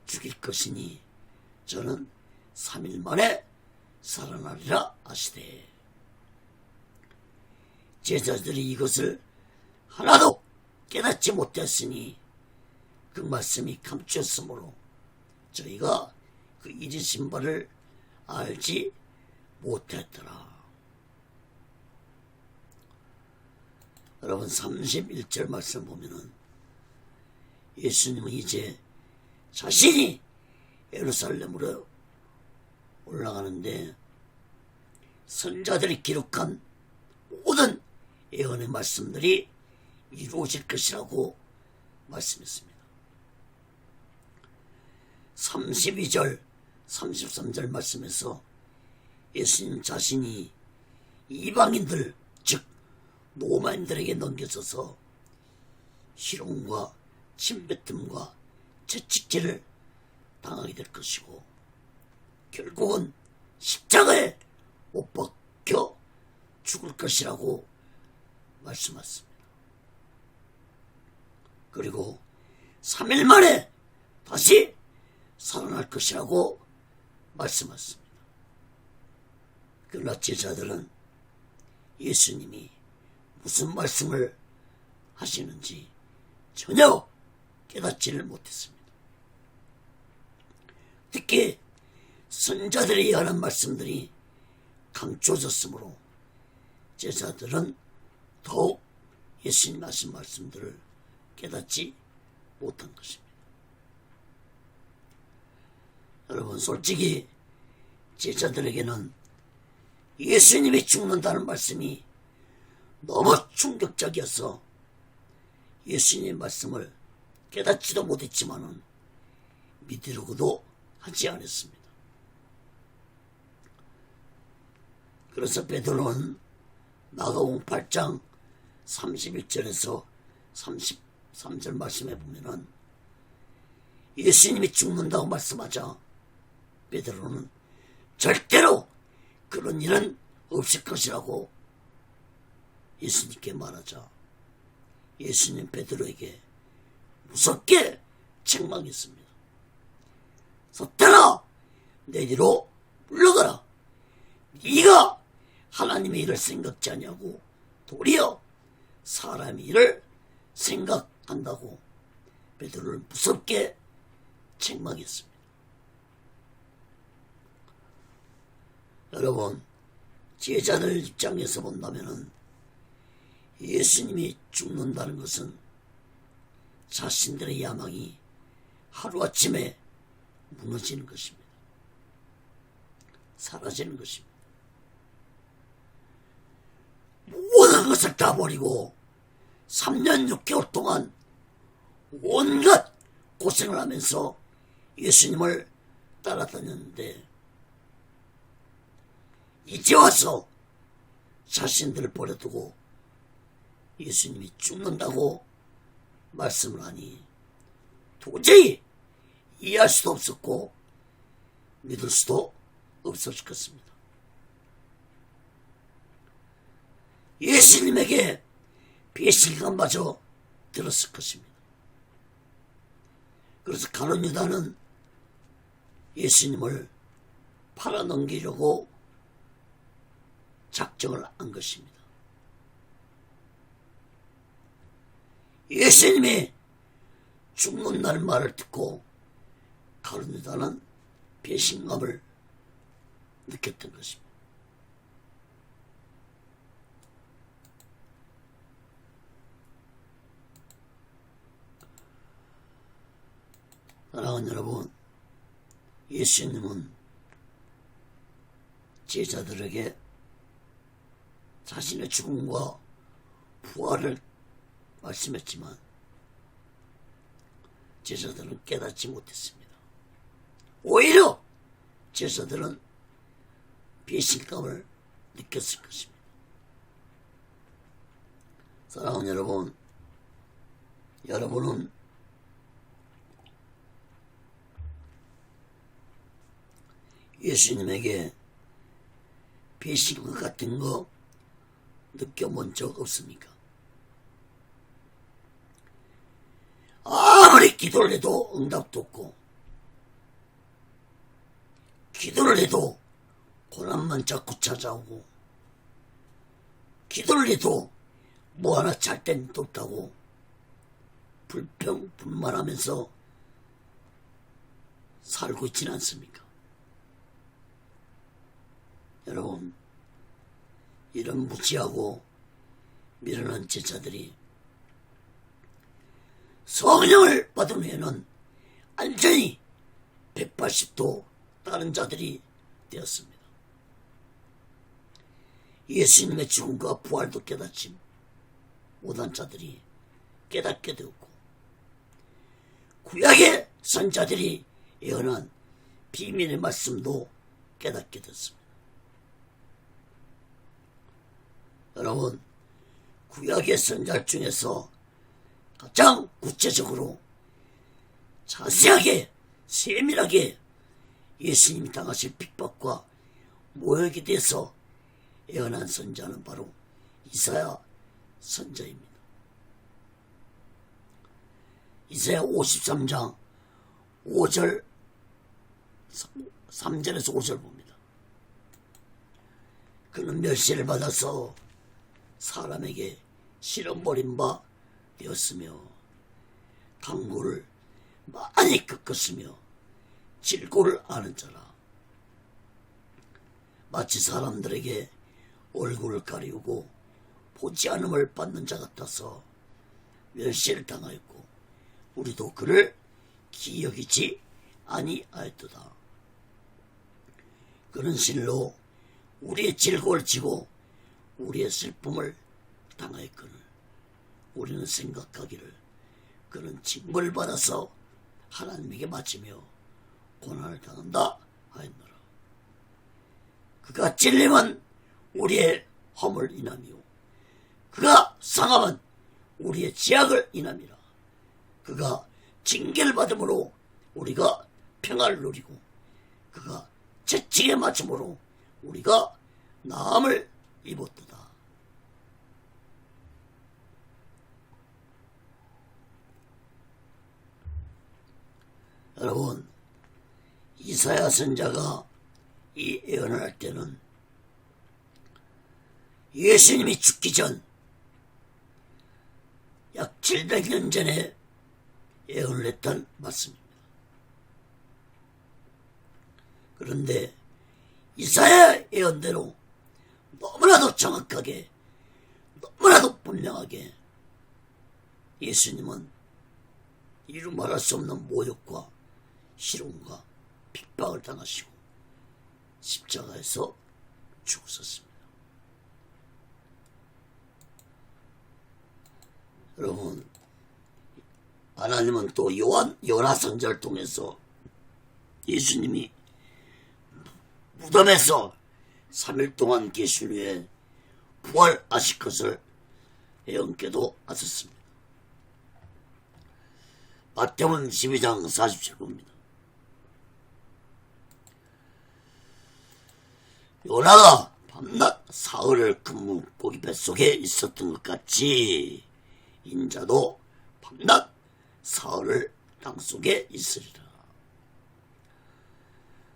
죽일 것이니 저는 3일 만에 살아나리라 하시되 제자들이 이것을 하나도 깨닫지 못했으니 그 말씀이 감추었으므로 저희가 그 잊으신 바를 알지 못했더라. 여러분 31절 말씀 보면은 예수님은 이제 자신이 예루살렘으로 올라가는데 선자들이 기록한 모든 예언의 말씀들이 이루어질 것이라고 말씀했습니다. 32절 33절 말씀에서 예수님 자신이 이방인들 즉 로마인들에게 넘겨져서 희롱과 침뱉음과 채찍질을 당하게 될 것이고 결국은 십자가에 못 박혀 죽을 것이라고 말씀하셨습니다. 그리고 3일 만에 다시 살아날 것이라고 말씀하셨습니다. 그러나 제자들은 예수님이 무슨 말씀을 하시는지 전혀 깨닫지를 못했습니다. 특히 선자들이 하는 말씀들이 감춰졌으므로 제자들은 더욱 예수님 하신 말씀들을 깨닫지 못한 것입니다. 여러분 솔직히 제자들에게는 예수님이 죽는다는 말씀이 너무 충격적이어서 예수님의 말씀을 깨닫지도 못했지만은 믿으려고도 하지 않았습니다. 그래서 베드로는 마가복음 8장 31절에서 33절 말씀해 보면은 예수님이 죽는다고 말씀하자 베드로는 절대로 그런 일은 없을 것이라고 예수님께 말하자 예수님 베드로에게 무섭게 책망했습니다. 사탄아, 내 뒤로 물러가라. 네가 하나님의 일을 생각지 아니하고 도리어 사람의 일을 생각한다고 베드로를 무섭게 책망했습니다. 여러분, 제자들 입장에서 본다면은 예수님이 죽는다는 것은 자신들의 야망이 하루아침에 무너지는 것입니다. 사라지는 것입니다. 모든 것을 다 버리고 3년 6개월 동안 온갖 고생을 하면서 예수님을 따라다녔는데 이제 와서 자신들을 버려두고 예수님이 죽는다고 말씀을 하니 도저히 이해할 수도 없었고 믿을 수도 없었을 것입니다. 예수님에게 배신감마저 들었을 것입니다. 그래서 가룟 유다는 예수님을 팔아넘기려고 작정을 한 것입니다. 예수님이 죽는다는 말을 듣고 가룟 유다는 배신감을 느꼈던 것입니다. 사랑하는 여러분, 예수님은 제자들에게 자신의 죽음과 부활을 말씀했지만 제자들은 깨닫지 못했습니다. 오히려 제자들은 배신감을 느꼈을 것입니다. 사랑하는 여러분, 여러분은 예수님에게 배신감 같은 거 느껴본 적 없습니까? 아무리 기도를 해도 응답도 없고 기도를 해도 고난만 자꾸 찾아오고 기도를 해도 뭐 하나 잘 땐 없다고 불평불만하면서 살고 있지는 않습니까? 여러분, 이런 무지하고 미련한 제자들이 성령을 받은 후에는 완전히 180도 다른 자들이 되었습니다. 예수님의 죽음과 부활도 깨닫지 못한 자들이 깨닫게 되었고 구약의 선자들이 예언한 비밀의 말씀도 깨닫게 됐습니다. 여러분, 구약의 선자 중에서 가장 구체적으로 자세하게 세밀하게 예수님이 당하실 핍박과 모욕에 대해서 예언한 선자는 바로 이사야 선자입니다. 이사야 53장 5절 3절에서 5절 봅니다. 그는 멸시를 받아서 사람에게 실어버린 바 되었으며 강구를 많이 꺾었으며 질고를 아는 자라. 마치 사람들에게 얼굴을 가리우고 보지 않음을 받는 자 같아서 멸시를 당하였고 우리도 그를 기여기지 아니하였도다. 그는 실로 우리의 질고를 지고 우리의 슬픔을 당하였거늘 우리는 생각하기를 그는 징벌을 받아서 하나님에게 맞으며 고난을 당한다 하였노라. 그가 찔림은 우리의 허물 인함이요 그가 상함은 우리의 지약을 인함이라. 그가 징계를 받음으로 우리가 평안을 누리고 그가 채찍에 맞춤으로 우리가 나음을 입었도다. 여러분, 이사야 선자가 이 예언을 할 때는 예수님이 죽기 전 약 700년 전에 예언을 했던 말씀입니다. 그런데 이사야 예언대로 너무나도 정확하게, 너무나도 분명하게 예수님은 이루 말할 수 없는 모욕과 희롱과 핍박을 당하시고 십자가에서 죽으셨습니다. 여러분, 하나님은 또 요나 선지자를 통해서 예수님이 무덤에서 3일 동안 계신 후에 부활하실 것을 예언케도 하셨습니다. 마태복음 12장 47절입니다. 요나가 밤낮 사흘을 큰 물고기 뱃속에 있었던 것 같이 인자도 밤낮 사흘을 땅속에 있으리라.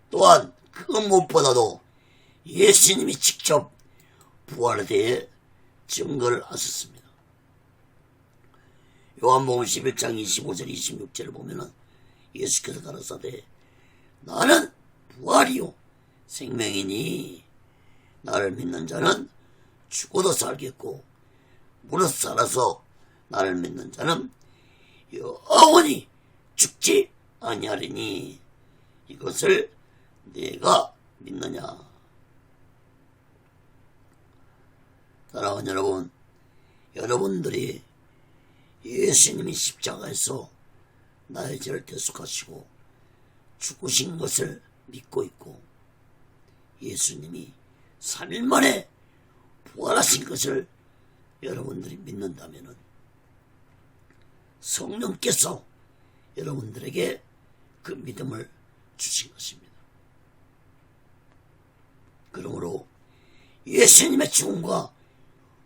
또한 그 무엇보다도 예수님이 직접 부활에 대해 증거를 하셨습니다. 요한복음 11장 25절 26절을 보면은 예수께서 가라사대 나는 부활이요 생명이니 나를 믿는 자는 죽어도 살겠고 무릇 살아서 나를 믿는 자는 영원히 죽지 아니하리니 이것을 내가 믿느냐. 사랑하는 여러분, 여러분들이 예수님이 십자가에서 나의 죄를 대속하시고 죽으신 것을 믿고 있고 예수님이 3일 만에 부활하신 것을 여러분들이 믿는다면 성령께서 여러분들에게 그 믿음을 주신 것입니다. 그러므로 예수님의 죽음과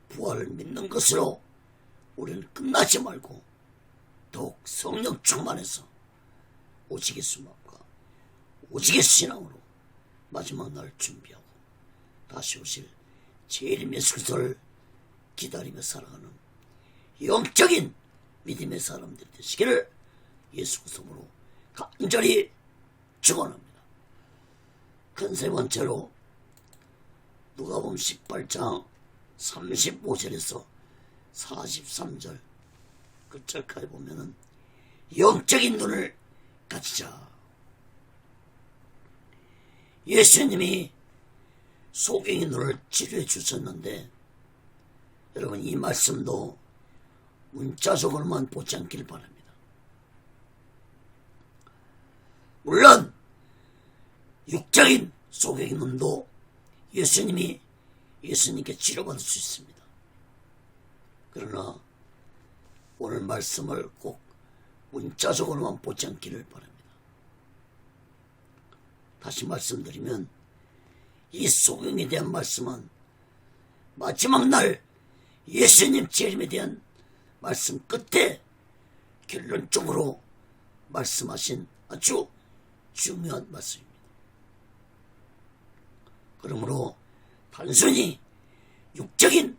부활을 믿는 것으로 우리는 끝나지 말고 더욱 성령 충만해서 오직의 수만과 오직의 신앙으로 마지막 날 준비하고 다시 오실 재림 예수 그리스도를 기다리며 살아가는 영적인 믿음의 사람들이 되시기를 예수 그리스도로 간절히 축원합니다. 큰 세 번째로 누가복음 18장 35절에서 43절 끝절까지 보면은 영적인 눈을 가지자. 예수님이 소경의 눈을 치료해 주셨는데 여러분 이 말씀도 문자적으로만 보지 않길 바랍니다. 물론 육적인 소경의 눈도 예수님께 치료받을 수 있습니다. 그러나 오늘 말씀을 꼭 문자적으로만 보지 않기를 바랍니다. 다시 말씀드리면 이 소경에 대한 말씀은 마지막 날 예수님 재림에 대한 말씀 끝에 결론적으로 말씀하신 아주 중요한 말씀입니다. 그러므로 단순히 육적인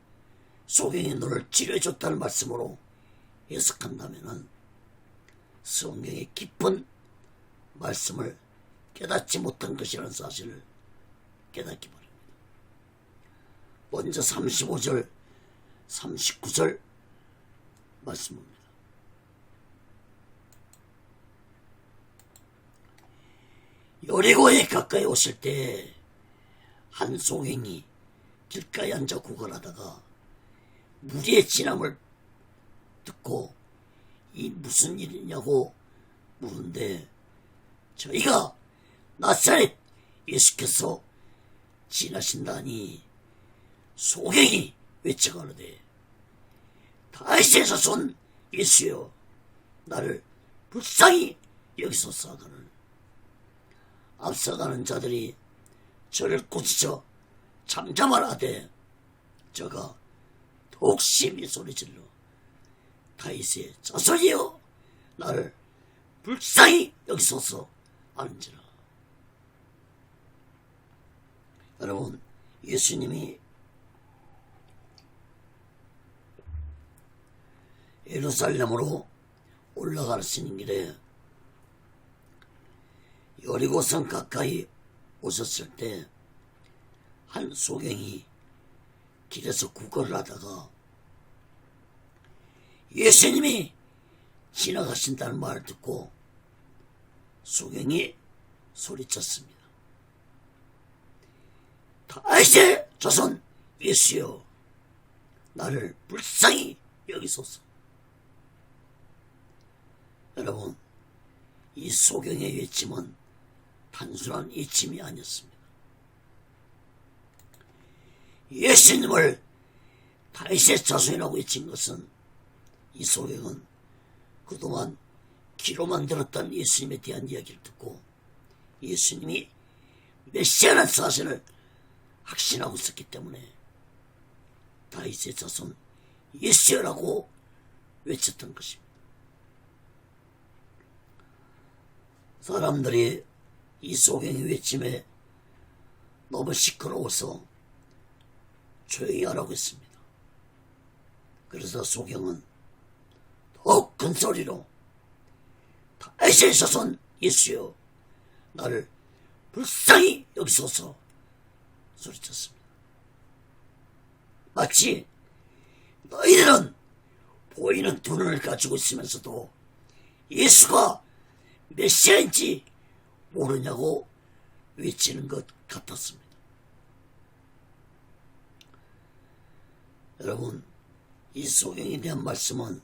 소경의 눈을 치료해줬다는 말씀으로 해석한다면 성경의 깊은 말씀을 깨닫지 못한 것이라는 사실을 깨닫기 바랍니다. 먼저 35절, 39절 말씀입니다. 여리고에 가까이 오실 때 한 소경이 길가에 앉아 구걸하다가 무리의 진함을 듣고 이 무슨 일이냐고 물은데 저희가 나사렛 예수께서 지나신다니 소경이 외쳐가로되 다윗의 자손 예수여 나를 불쌍히 여기소서 하거늘 앞서가는 자들이 저를 꾸짖어 잠잠하라되 저가 더욱 심히 소리질러 다윗의 자손이여 나를 불쌍히 여기소서 하는지라. 여러분, 예수님이 예루살렘으로 올라가시는 길에 여리고성 가까이 오셨을 때 한 소경이 길에서 구걸을 하다가 예수님이 지나가신다는 말을 듣고 소경이 소리쳤습니다. 다윗의 자손 예수여 나를 불쌍히 여기소서. 여러분, 이 소경의 외침은 단순한 외침이 아니었습니다. 예수님을 다윗의 자손이라고 외친 것은 이 소경은 그동안 귀로만 들었던 예수님에 대한 이야기를 듣고 예수님이 메시아라는 사실을 확신하고 있었기 때문에 다윗의 자손 예수라고 외쳤던 것입니다. 사람들이 이 소경의 외침에 너무 시끄러워서 조용히 하라고 했습니다. 그래서 소경은 더욱 큰 소리로 다윗의 자손 예수여 나를 불쌍히 여기소서 소리쳤습니다. 마치 너희들은 보이는 두 눈을 가지고 있으면서도 예수가 메시아인지 모르냐고 외치는 것 같았습니다. 여러분, 이 소경에 대한 말씀은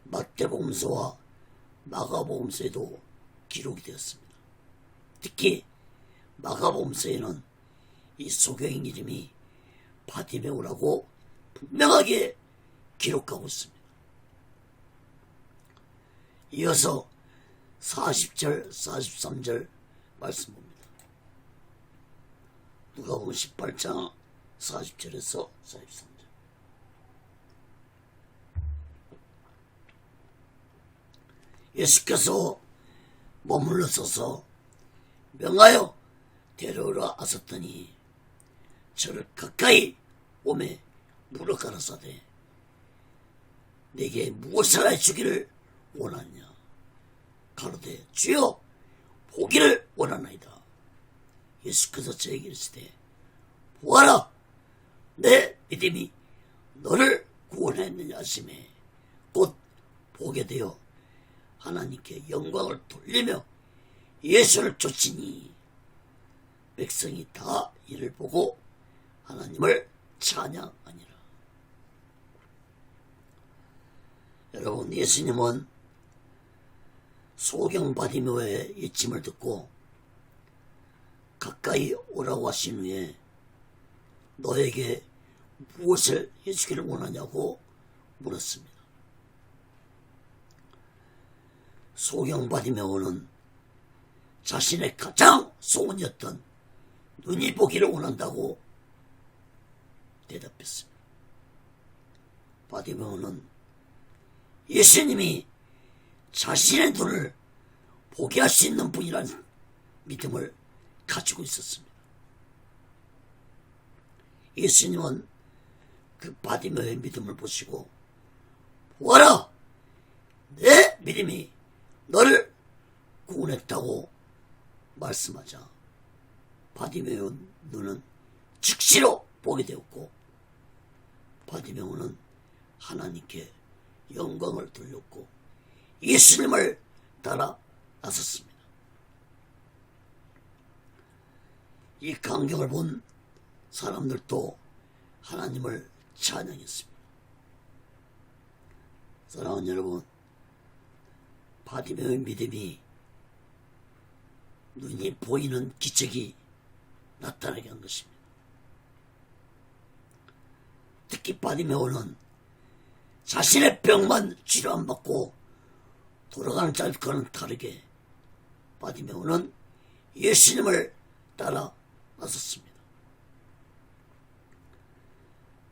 마태복음서와 마가복음서에도 기록이 되었습니다. 특히 마가복음서에는 이 소경의 이름이 바디메오라고 분명하게 기록하고 있습니다. 이어서 40절, 43절 말씀 봅니다. 누가복음 18장 40절에서 43절. 예수께서 머물러 서서 명하여 데려오라 하셨더니 저를 가까이 오매 물어 가라사대 내게 무엇을 해주기를 원하냐. 가로되 주여 보기를 원하나이다. 예수께서 저에게 이르시되 보아라 내 믿음이 너를 구원했느냐 하시매 곧 보게 되어 하나님께 영광을 돌리며 예수를 쫓으니 백성이 다 이를 보고 하나님을 찬양하니라. 여러분, 예수님은 소경 바디메오의 외침을 듣고 가까이 오라고 하신 후에 너에게 무엇을 해주기를 원하냐고 물었습니다. 소경 바디메오는 자신의 가장 소원이었던 눈이 보기를 원한다고 대답했습니다. 바디메오는 예수님이 자신의 눈을 보게 할 수 있는 분이라는 믿음을 가지고 있었습니다. 예수님은 그 바디메오의 믿음을 보시고 보아라 내 믿음이 너를 구원했다고 말씀하자 바디메오 눈은 즉시로 보게 되었고 바디메오는 하나님께 영광을 돌렸고 예수님을 따라 나섰습니다. 이 광경을 본 사람들도 하나님을 찬양했습니다. 사랑하는 여러분, 바디메오의 믿음이 눈이 보이는 기적이 나타나게 한 것입니다. 특히 바디메오는 자신의 병만 치료 안 받고 돌아가는 자들과는 다르게 바디메오는 예수님을 따라 나섰습니다.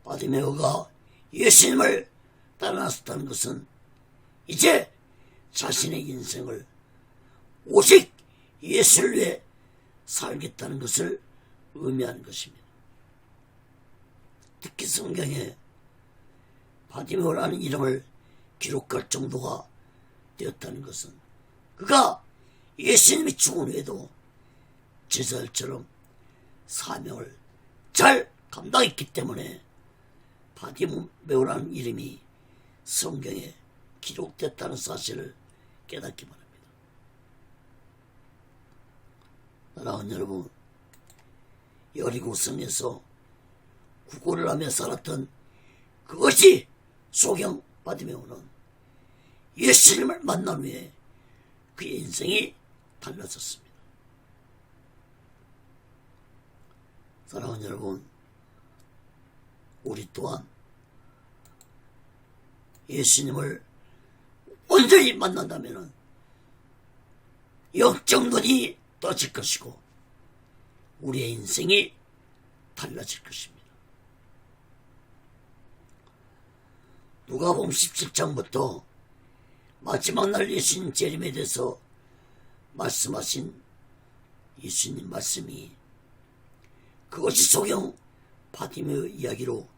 바디메오가 예수님을 따라 나섰다는 것은 이제 자신의 인생을 오직 예수를 위해 살겠다는 것을 의미하는 것입니다. 특히 성경에 바디메오라는 이름을 기록할 정도가 되었다는 것은 그가 예수님이 죽은 후에도 제자들처럼 사명을 잘 감당했기 때문에 바디메오라는 이름이 성경에 기록됐다는 사실을 깨닫기 바랍니다. 사랑하는 여러분, 여리고성에서 구걸을 하며 살았던 그것이 소경 바디메오는 예수님을 만난 후에 그의 인생이 달라졌습니다. 사랑하는 여러분, 우리 또한 예수님을 온전히 만난다면 영적 눈이 떠질 것이고 우리의 인생이 달라질 것입니다. 누가복음 17장부터 마지막 날 예수님 재림에 대해서 말씀하신 예수님 말씀이 그것이 소경 바디메오 이야기로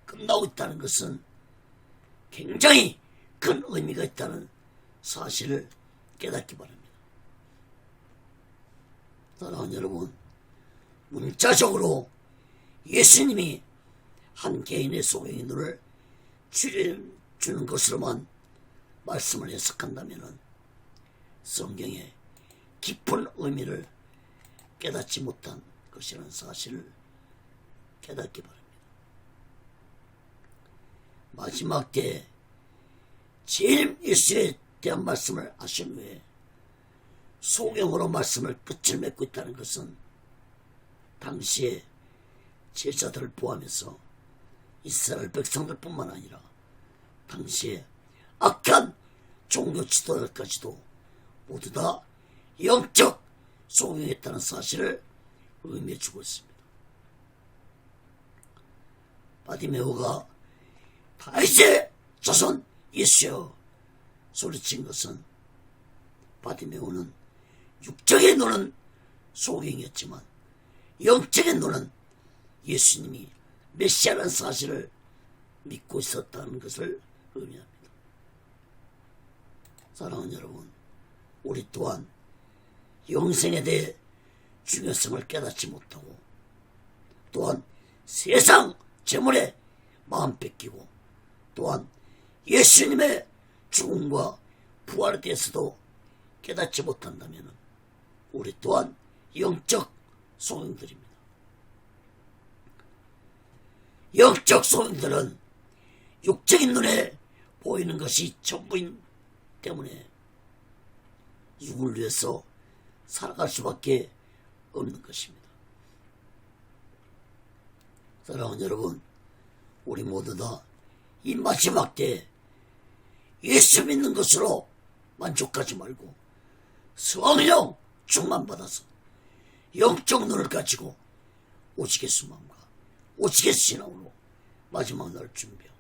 끝나고 있다는 것은 굉장히 큰 의미가 있다는 사실을 깨닫기 바랍니다. 사랑하는 여러분, 문자적으로 예수님이 한 개인의 소경의 눈을 주는 것으로만 말씀을 해석한다면 성경의 깊은 의미를 깨닫지 못한 것이라는 사실을 깨닫기 바랍니다. 마지막 때 재림 예수에 대한 말씀을 하신 후에 소경으로 말씀을 끝을 맺고 있다는 것은 당시에 제자들을 포함해서 이스라엘 백성들뿐만 아니라 당시에 악한 종교 지도자까지도 모두 다 영적 소경했다는 사실을 의미해 주고 있습니다. 바디메오가 다윗의 자손 예수여 소리친 것은 바디메오는 육적의 눈은 소경이었지만 영적의 눈은 예수님이 메시아라는 사실을 믿고 있었다는 것을 의미합니다. 사랑하는 여러분, 우리 또한 영생에 대해 중요성을 깨닫지 못하고 또한 세상 재물에 마음 뺏기고 또한 예수님의 죽음과 부활에 대해서도 깨닫지 못한다면 우리 또한 영적 소경들입니다. 영적 소경들은 육적인 눈에 보이는 것이 전부인 때문에 육을 위해서 살아갈 수밖에 없는 것입니다. 사랑하는 여러분, 우리 모두 다 이 마지막 때에 예수 믿는 것으로 만족하지 말고 성령 충만받아서 영적 눈을 가지고 오직의 수만과 오직의 신앙으로 마지막 날을 준비하고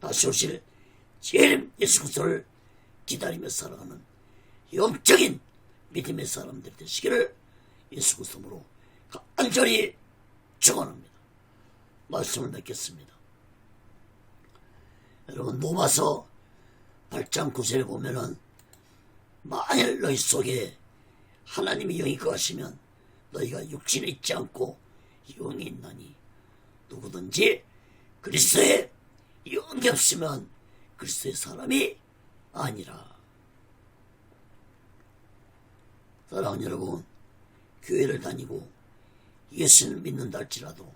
다시 오실 재림 예수 그리스도를 기다리며 살아가는 영적인 믿음의 사람들 되시기를 예수 그리스도로 간절히 축원합니다. 말씀을 맺겠습니다. 여러분, 로마서 8장 9절에 보면은 만일 너희 속에 하나님의 영이 거하시면 너희가 육신에 있지 않고 영이 있나니 누구든지 그리스도의 영이 없으면 그리스도의 사람이 아니라. 사랑하는 여러분, 교회를 다니고 예수를 믿는다 할지라도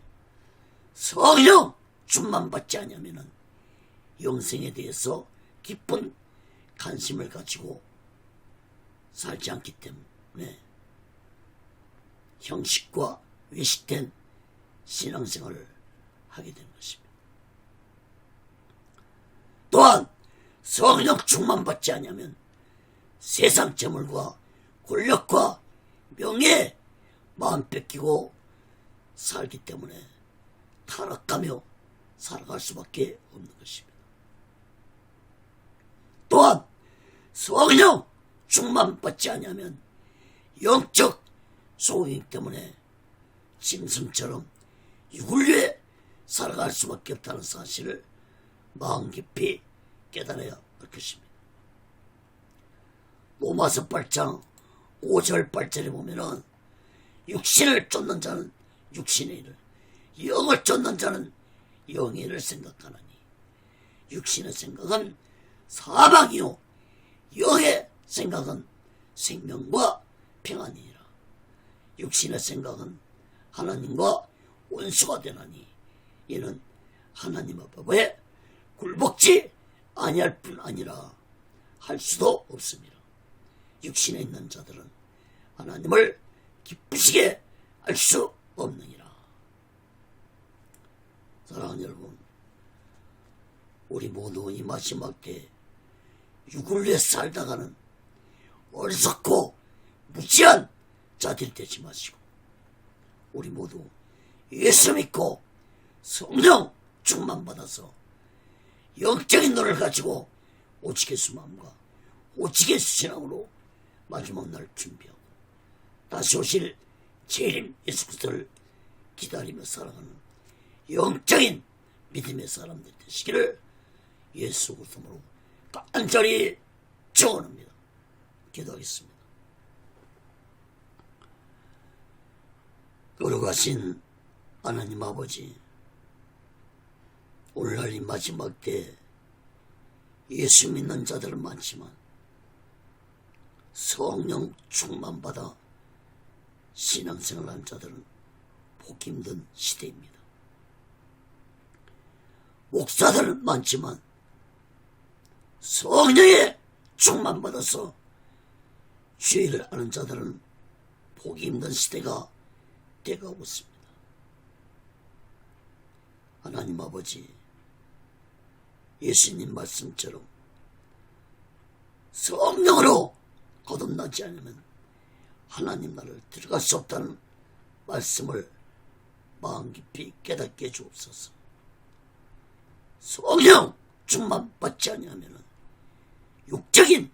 성령 충만 받지 않으면 영생에 대해서 깊은 관심을 가지고 살지 않기 때문에 형식과 외식된 신앙생활을 하게 되는 것입니다. 또한 성령 충만 받지 않으면 세상 재물과 권력과 명예, 마음 뺏기고 살기 때문에 타락하며 살아갈 수밖에 없는 것입니다. 또한 성령 충만받지 아니하면 영적 소경 때문에 짐승처럼 육을 위해 살아갈 수밖에 없다는 사실을 마음 깊이 깨달아야 할 것입니다. 로마서 8장 5절 8절에 보면은 육신을 쫓는 자는 육신의 일을, 영을 쫓는 자는 영의 일을 생각하나니 육신의 생각은 사망이요 영의 생각은 생명과 평안이니라. 육신의 생각은 하나님과 원수가 되나니 이는 하나님 앞에 굴복지 아니할 뿐 아니라 할 수도 없습니다. 육신에 있는 자들은 하나님을 기쁘시게 할 수 없느니라. 사랑하는 여러분, 우리 모두 이 마지막 때 육을 위해 살다가는 어리석고 무지한 자들이 되지 마시고 우리 모두 예수 믿고 성령 충만 받아서 영적인 눈을 가지고 오직 예수 마음과 오직 예수 신앙으로 마지막 날 준비하고 다시 오실 재림 예수 그리스도를 기다리며 살아가는 영적인 믿음의 사람들 되시기를 예수 그리스도로 간절히 축원합니다. 기도하겠습니다. 걸어가신 하나님 아버지, 오늘날 이 마지막 때 예수 믿는 자들은 많지만 성령 충만받아 신앙생활하는 자들은 보기 힘든 시대입니다. 목사들은 많지만 성령에 충만받아서 죄를 아는 자들은 보기 힘든 시대가 되어가고 있습니다. 하나님 아버지, 예수님 말씀처럼 성령으로 거듭나지 않으면 하나님 나라를 들어갈 수 없다는 말씀을 마음 깊이 깨닫게 주옵소서. 성령 충만받지 아니하면 육적인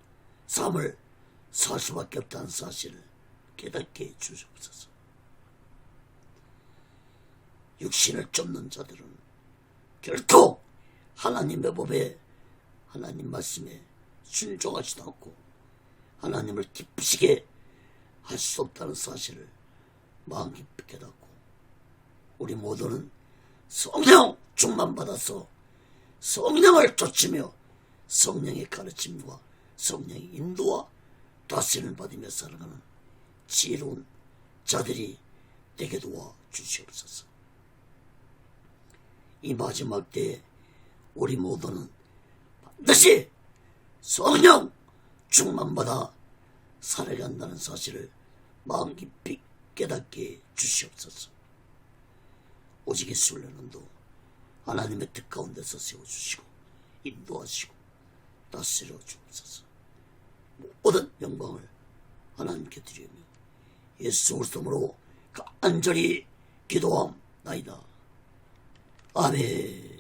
삶을 살 수밖에 없다는 사실을 깨닫게 주옵소서. 육신을 쫓는 자들은 결코 하나님의 법에 하나님 말씀에 순종하지도 않고 하나님을 기쁘시게 할 수 없다는 사실을 마음 깊이 깨닫고 우리 모두는 성령 충만받아서 성령을 쫓으며 성령의 가르침과 성령의 인도와 다스림을 받으며 살아가는 지혜로운 자들이 되게 도와 주시옵소서. 이 마지막 때에 우리 모두는 반드시 성령 충만받아 살아간다는 사실을 마음 깊이 깨닫게 주시옵소서. 오직 예수 훈련도 하나님의 뜻 가운데서 세워주시고 인도하시고 다스려 주옵소서. 모든 영광을 하나님께 드리며 예수 그리스도로 간절히 기도함나이다. 아멘.